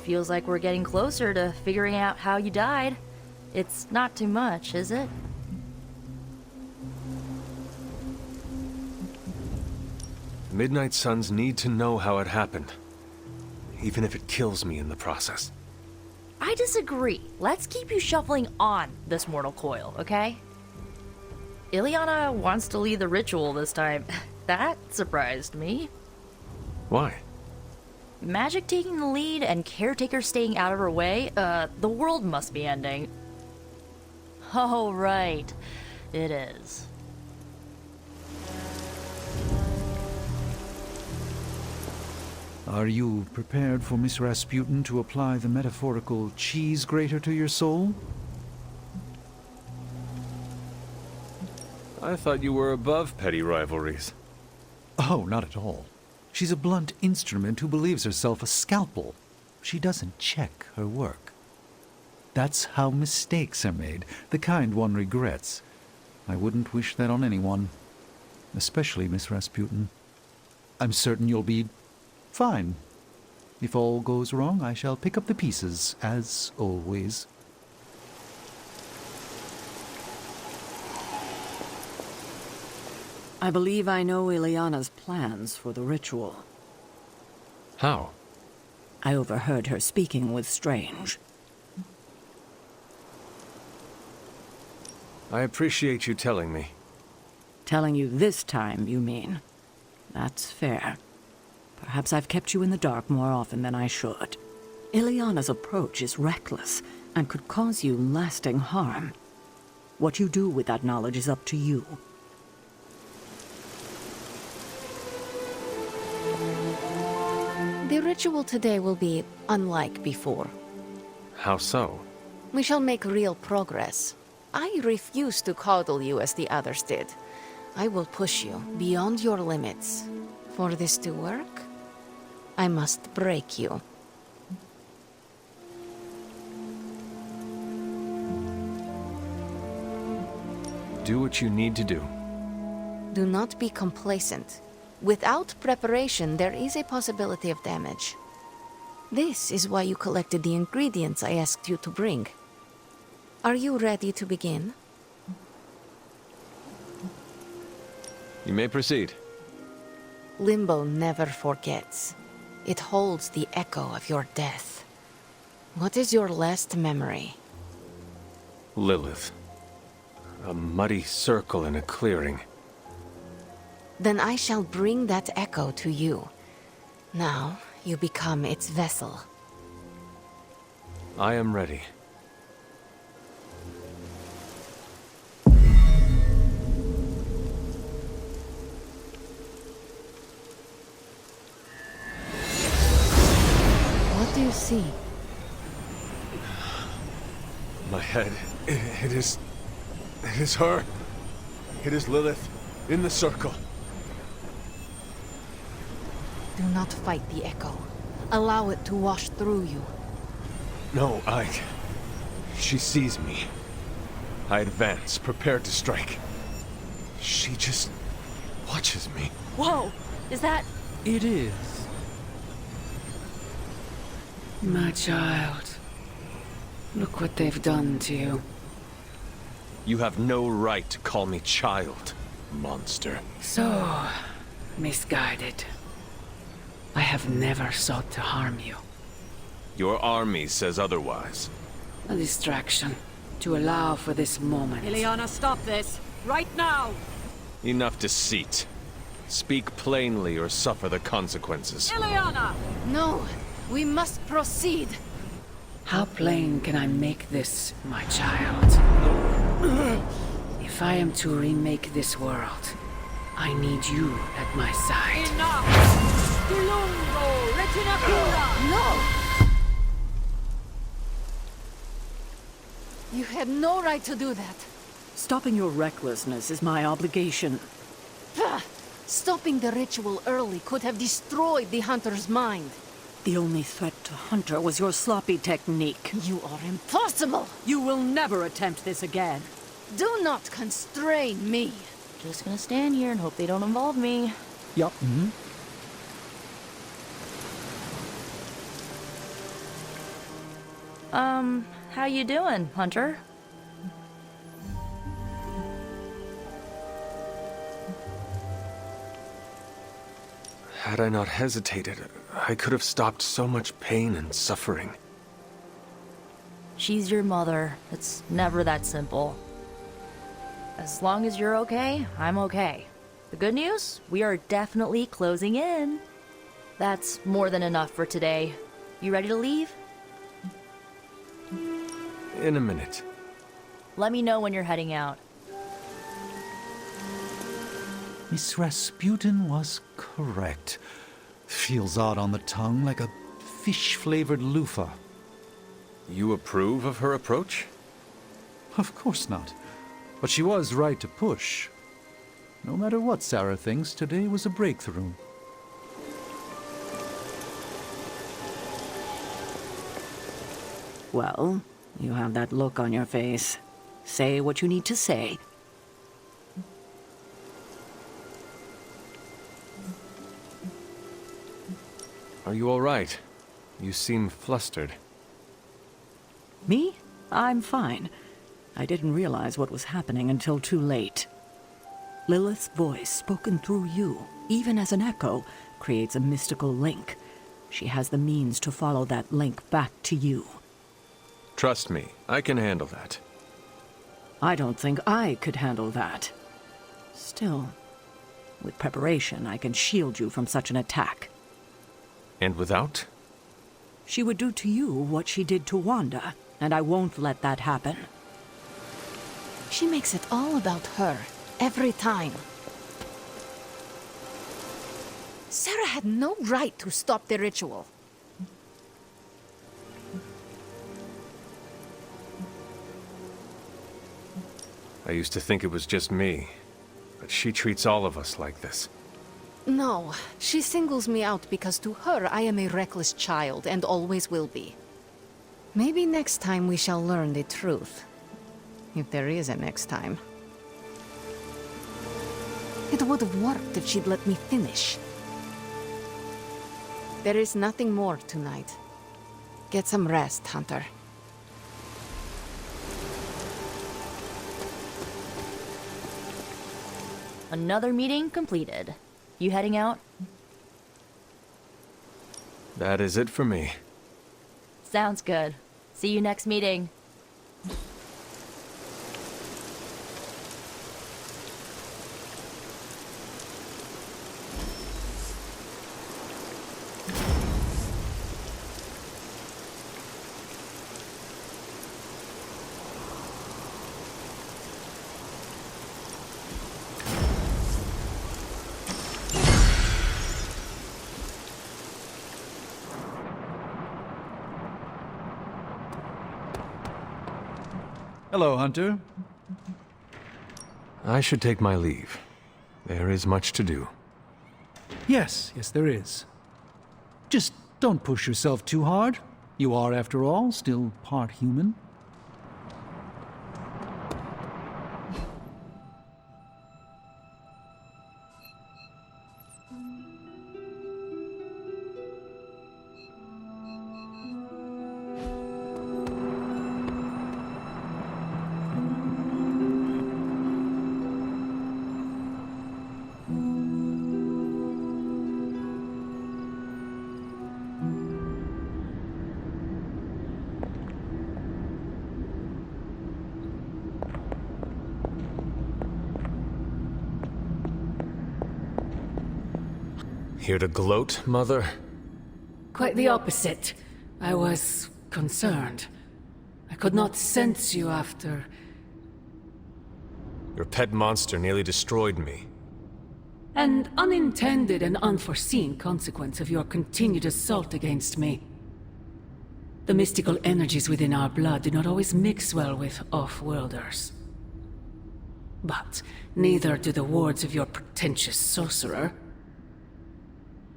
Feels like we're getting closer to figuring out how you died. It's not too much, is it? Midnight Suns need to know how it happened, even if it kills me in the process. I disagree. Let's keep you shuffling on this mortal coil, okay? Ileana wants to lead the ritual this time. That surprised me. Why? Magik taking the lead and Caretaker staying out of her way? The world must be ending. Oh, right. It is. Are you prepared for Miss Rasputin to apply the metaphorical cheese grater to your soul? I thought you were above petty rivalries. Oh, not at all. She's a blunt instrument who believes herself a scalpel. She doesn't check her work. That's how mistakes are made, the kind one regrets. I wouldn't wish that on anyone, especially Miss Rasputin. I'm certain you'll be fine. If all goes wrong, I shall pick up the pieces, as always. I believe I know Ileana's plans for the ritual. How? I overheard her speaking with Strange. I appreciate you telling me. Telling you this time, you mean? That's fair. Perhaps I've kept you in the dark more often than I should. Ileana's approach is reckless and could cause you lasting harm. What you do with that knowledge is up to you. The ritual today will be unlike before. How so? We shall make real progress. I refuse to coddle you as the others did. I will push you beyond your limits. For this to work, I must break you. Do what you need to do. Do not be complacent. Without preparation, there is a possibility of damage. This is why you collected the ingredients I asked you to bring. Are you ready to begin? You may proceed. Limbo never forgets. It holds the echo of your death. What is your last memory? Lilith. A muddy circle in a clearing. Then I shall bring that echo to you. Now, you become its vessel. I am ready. What do you see? My head. It is her. It is Lilith in the circle. Do not fight the echo. Allow it to wash through you. No, she sees me. I advance, prepared to strike. She just watches me. Whoa! Is that... It is. My child. Look what they've done to you. You have no right to call me child, monster. So, misguided. I have never sought to harm you. Your army says otherwise. A distraction, to allow for this moment. Ileana, stop this! Right now! Enough deceit. Speak plainly or suffer the consequences. Ileana! No! We must proceed! How plain can I make this, my child? If I am to remake this world, I need you at my side. Enough! Dilungo! Retinacula! No! You had no right to do that. Stopping your recklessness is my obligation. Stopping the ritual early could have destroyed the Hunter's mind. The only threat to Hunter was your sloppy technique. You are impossible! You will never attempt this again. Do not constrain me! Just gonna stand here and hope they don't involve me. Yup. How you doing, Hunter? Had I not hesitated, I could have stopped so much pain and suffering. She's your mother. It's never that simple. As long as you're okay, I'm okay. The good news? We are definitely closing in. That's more than enough for today. You ready to leave? In a minute. Let me know when you're heading out. Miss Rasputin was correct. Feels odd on the tongue, like a fish-flavored loofah. You approve of her approach? Of course not. But she was right to push. No matter what Sarah thinks, today was a breakthrough. Well, you have that look on your face. Say what you need to say. Are you all right? You seem flustered. Me? I'm fine. I didn't realize what was happening until too late. Lilith's voice, spoken through you, even as an echo, creates a mystical link. She has the means to follow that link back to you. Trust me, I can handle that. I don't think I could handle that. Still, with preparation, I can shield you from such an attack. And without? She would do to you what she did to Wanda, and I won't let that happen. She makes it all about her, every time. Sarah had no right to stop the ritual. I used to think it was just me, but she treats all of us like this. No, she singles me out because to her I am a reckless child and always will be. Maybe next time we shall learn the truth. If there is a next time. It would have worked if she'd let me finish. There is nothing more tonight. Get some rest, Hunter. Another meeting completed. You heading out? That is it for me. Sounds good. See you next meeting. Hello, Hunter. I should take my leave. There is much to do. Yes, there is. Just don't push yourself too hard. You are, after all, still part human. Here to gloat, Mother? Quite the opposite. I was concerned. I could not sense you after... Your pet monster nearly destroyed me. An unintended and unforeseen consequence of your continued assault against me. The mystical energies within our blood do not always mix well with off-worlders. But neither do the wards of your pretentious sorcerer.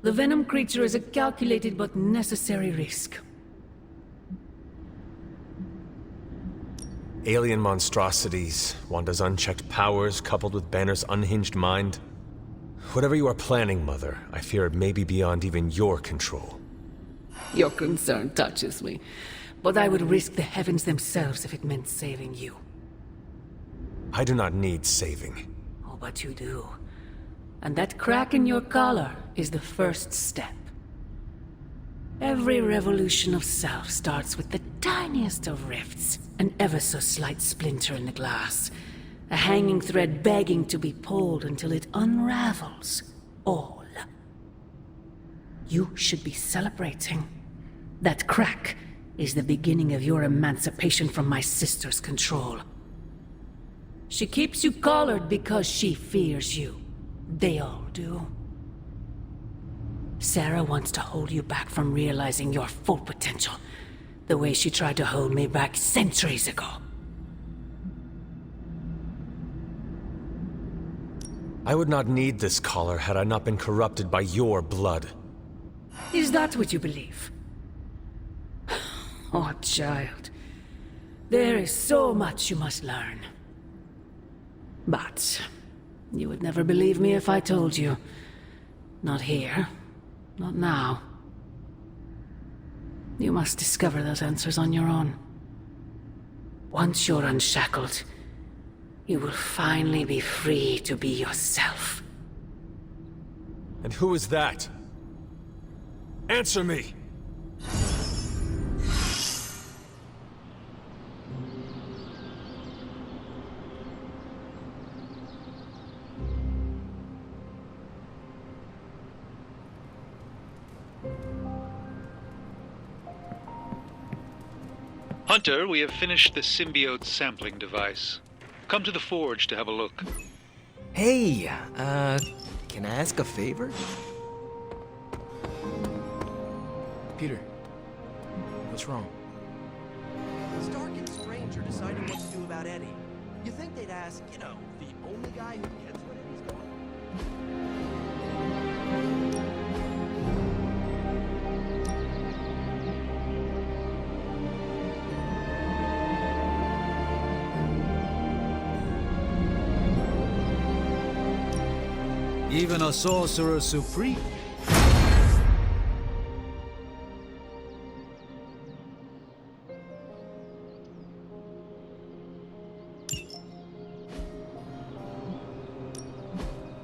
The Venom creature is a calculated but necessary risk. Alien monstrosities, Wanda's unchecked powers coupled with Banner's unhinged mind. Whatever you are planning, Mother, I fear it may be beyond even your control. Your concern touches me, but I would risk the heavens themselves if it meant saving you. I do not need saving. Oh, but you do. And that crack in your collar is the first step. Every revolution of self starts with the tiniest of rifts, an ever so slight splinter in the glass, a hanging thread begging to be pulled until it unravels all. You should be celebrating. That crack is the beginning of your emancipation from my sister's control. She keeps you collared because she fears you. They all do. Sarah wants to hold you back from realizing your full potential, the way she tried to hold me back centuries ago. I would not need this collar had I not been corrupted by your blood. Is that what you believe? Oh, child. There is so much you must learn. But you would never believe me if I told you. Not here. Not now. You must discover those answers on your own. Once you're unshackled, you will finally be free to be yourself. And who is that? Answer me! Hunter, we have finished the symbiote sampling device. Come to the forge to have a look. Hey, can I ask a favor? Peter, what's wrong? Stark and Strange are deciding what to do about Eddie. You think they'd ask, the only guy who gets what Eddie's gone? Even a sorcerer supreme.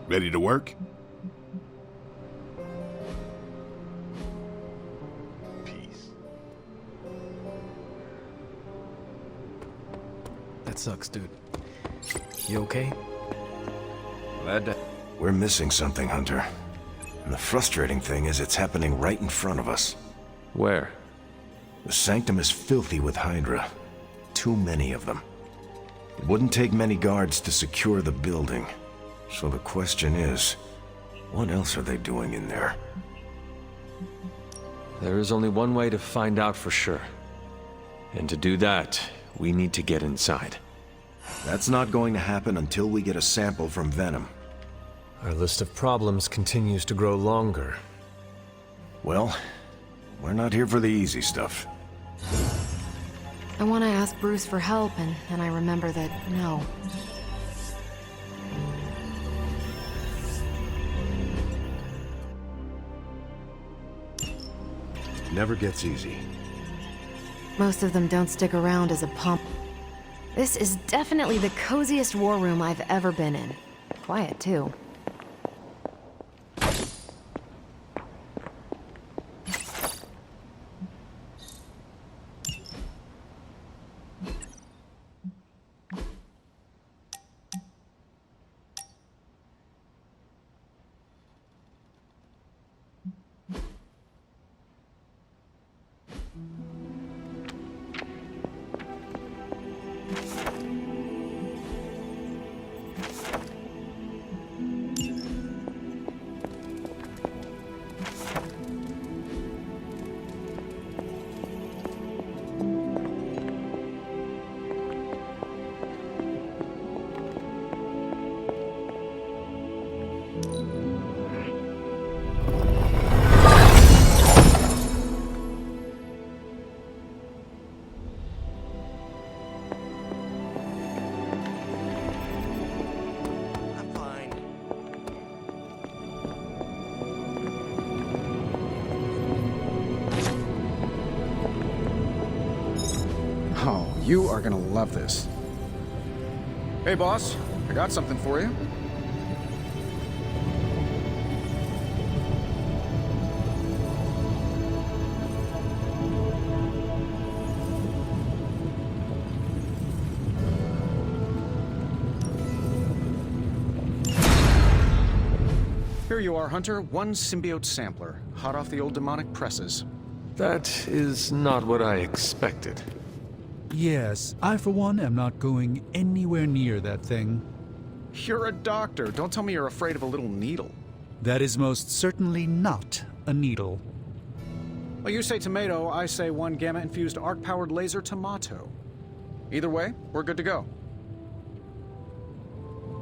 Ready to work? Peace. That sucks, dude. You okay? Glad to... We're missing something, Hunter. And the frustrating thing is it's happening right in front of us. Where? The Sanctum is filthy with Hydra. Too many of them. It wouldn't take many guards to secure the building. So the question is, what else are they doing in there? There is only one way to find out for sure. And to do that, we need to get inside. That's not going to happen until we get a sample from Venom. Our list of problems continues to grow longer. Well, we're not here for the easy stuff. I want to ask Bruce for help, and then I remember that, no. Never gets easy. Most of them don't stick around as a pump. This is definitely the coziest war room I've ever been in. Quiet, too. You are gonna love this. Hey, boss. I got something for you. Here you are, Hunter. One symbiote sampler, hot off the old demonic presses. That is not what I expected. Yes, I for one am not going anywhere near that thing. You're a doctor. Don't tell me you're afraid of a little needle. That is most certainly not a needle. Well, you say tomato, I say one gamma-infused arc-powered laser tomato. Either way, we're good to go.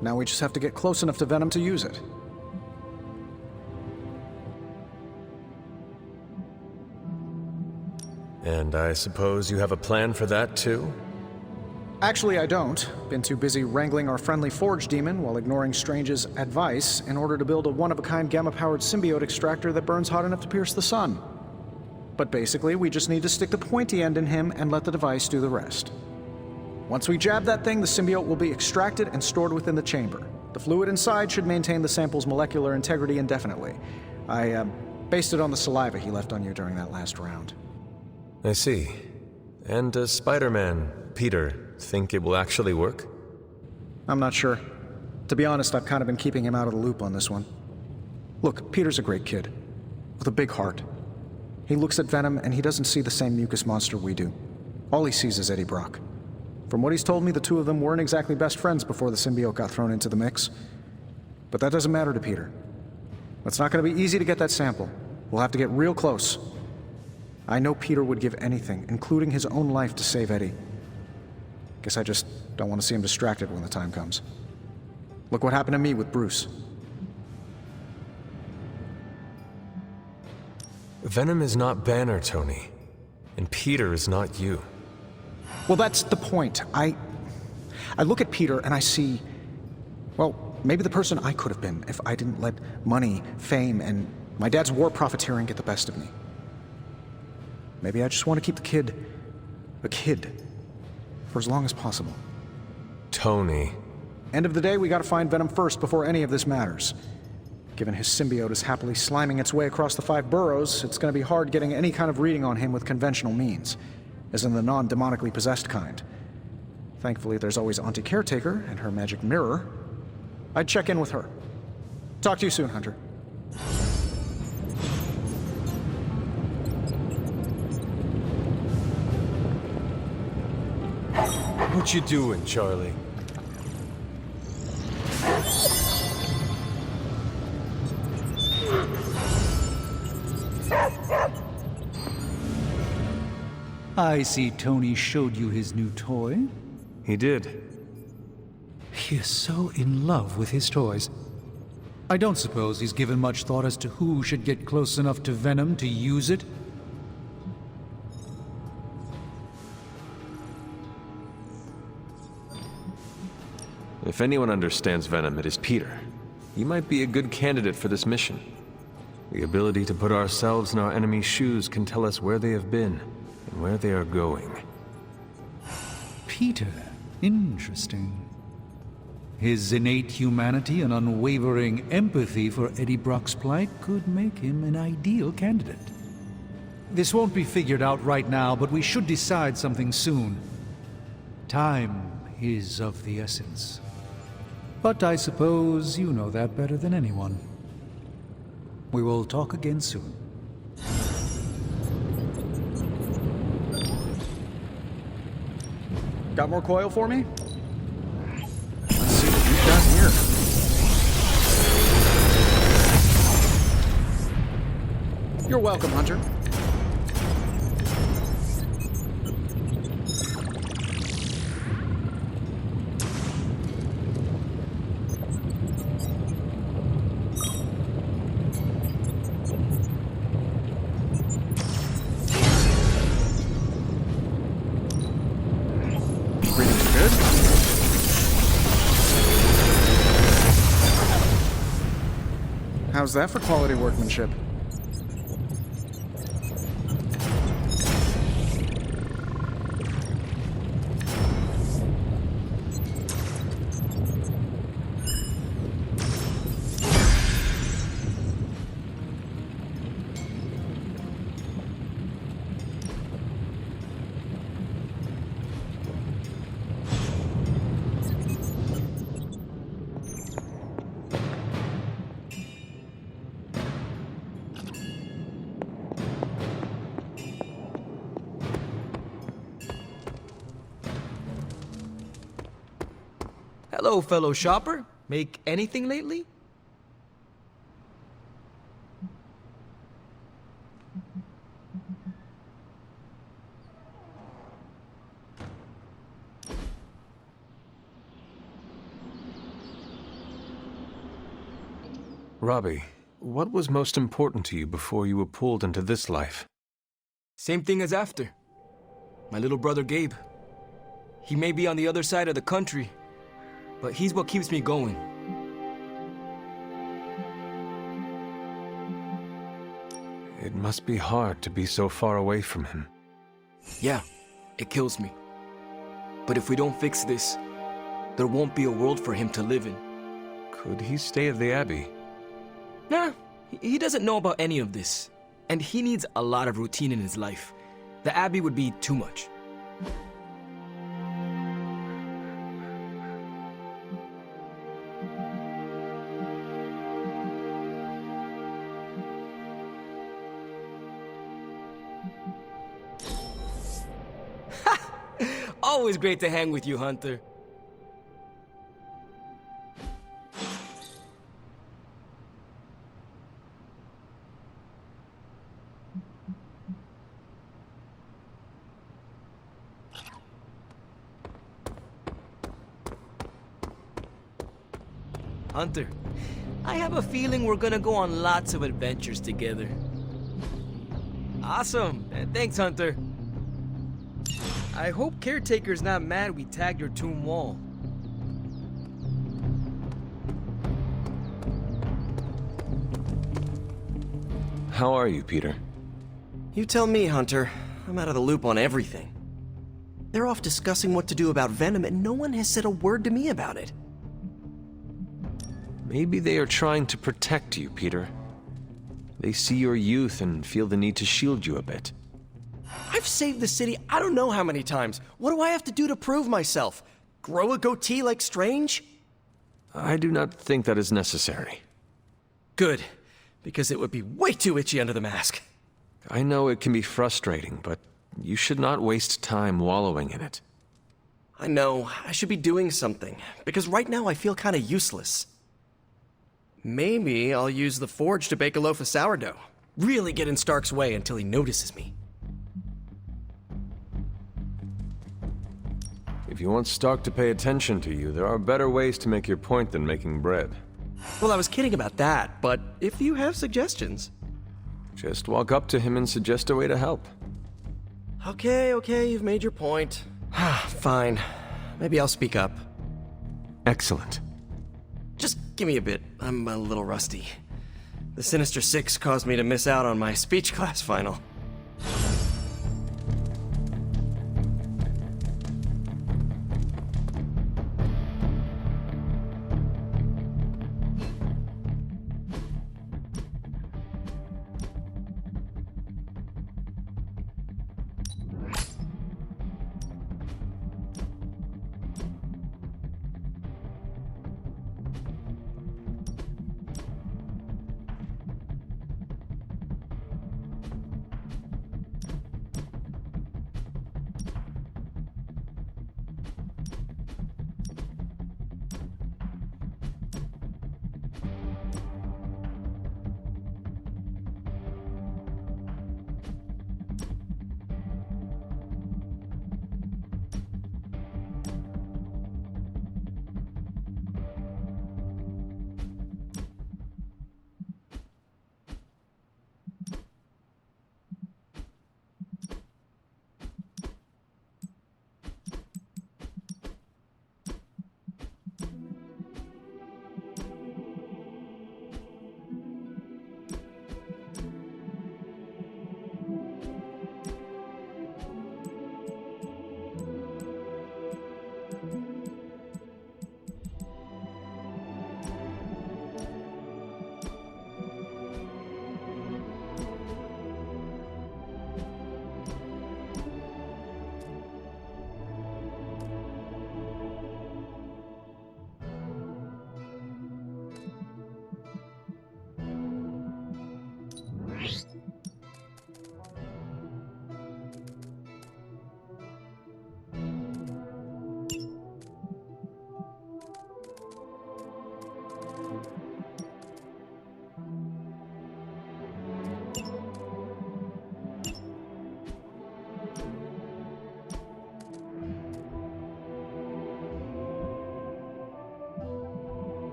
Now we just have to get close enough to Venom to use it. And I suppose you have a plan for that, too? Actually, I don't. Been too busy wrangling our friendly Forge demon while ignoring Strange's advice in order to build a one-of-a-kind gamma-powered symbiote extractor that burns hot enough to pierce the sun. But basically, we just need to stick the pointy end in him and let the device do the rest. Once we jab that thing, the symbiote will be extracted and stored within the chamber. The fluid inside should maintain the sample's molecular integrity indefinitely. I based it on the saliva he left on you during that last round. I see. And does Spider-Man, Peter, think it will actually work? I'm not sure. To be honest, I've kind of been keeping him out of the loop on this one. Look, Peter's a great kid, with a big heart. He looks at Venom and he doesn't see the same mucus monster we do. All he sees is Eddie Brock. From what he's told me, the two of them weren't exactly best friends before the symbiote got thrown into the mix. But that doesn't matter to Peter. It's not going to be easy to get that sample. We'll have to get real close. I know Peter would give anything, including his own life, to save Eddie. Guess I just don't want to see him distracted when the time comes. Look what happened to me with Bruce. Venom is not Banner, Tony. And Peter is not you. Well, that's the point. I look at Peter and I see, well, maybe the person I could have been if I didn't let money, fame, and my dad's war profiteering get the best of me. Maybe I just want to keep the kid a kid for as long as possible. Tony. End of the day, we gotta find Venom first before any of this matters. Given his symbiote is happily sliming its way across the 5 boroughs, it's gonna be hard getting any kind of reading on him with conventional means, as in the non-demonically possessed kind. Thankfully, there's always Auntie Caretaker and her magic mirror. I'd check in with her. Talk to you soon, Hunter. What you doing, Charlie? I see Tony showed you his new toy. He did. He is so in love with his toys. I don't suppose he's given much thought as to who should get close enough to Venom to use it. If anyone understands Venom, it is Peter. He might be a good candidate for this mission. The ability to put ourselves in our enemy's shoes can tell us where they have been and where they are going. Peter. Interesting. His innate humanity and unwavering empathy for Eddie Brock's plight could make him an ideal candidate. This won't be figured out right now, but we should decide something soon. Time is of the essence. But I suppose you know that better than anyone. We will talk again soon. Got more coil for me? Let's see what we've got here. You're welcome, Hunter. How's that for quality workmanship? Hello, fellow shopper. Make anything lately? Robbie, what was most important to you before you were pulled into this life? Same thing as after. My little brother Gabe. He may be on the other side of the country, but he's what keeps me going. It must be hard to be so far away from him. Yeah, it kills me. But if we don't fix this, there won't be a world for him to live in. Could he stay at the Abbey? Nah, he doesn't know about any of this. And he needs a lot of routine in his life. The Abbey would be too much. Always great to hang with you, Hunter. Hunter, I have a feeling we're gonna go on lots of adventures together. Awesome. Thanks, Hunter. I hope Caretaker's not mad we tagged your tomb wall. How are you, Peter? You tell me, Hunter. I'm out of the loop on everything. They're off discussing what to do about Venom, and no one has said a word to me about it. Maybe they are trying to protect you, Peter. They see your youth and feel the need to shield you a bit. I've saved the city I don't know how many times. What do I have to do to prove myself? Grow a goatee like Strange? I do not think that is necessary. Good, because it would be way too itchy under the mask. I know it can be frustrating, but you should not waste time wallowing in it. I know, I should be doing something, because right now I feel kind of useless. Maybe I'll use the forge to bake a loaf of sourdough. Really get in Stark's way until he notices me. If you want Stark to pay attention to you, there are better ways to make your point than making bread. Well, I was kidding about that, but if you have suggestions... Just walk up to him and suggest a way to help. Okay, you've made your point. Fine. Maybe I'll speak up. Excellent. Just give me a bit. I'm a little rusty. The Sinister Six caused me to miss out on my speech class final.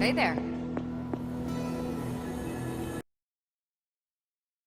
Hey there.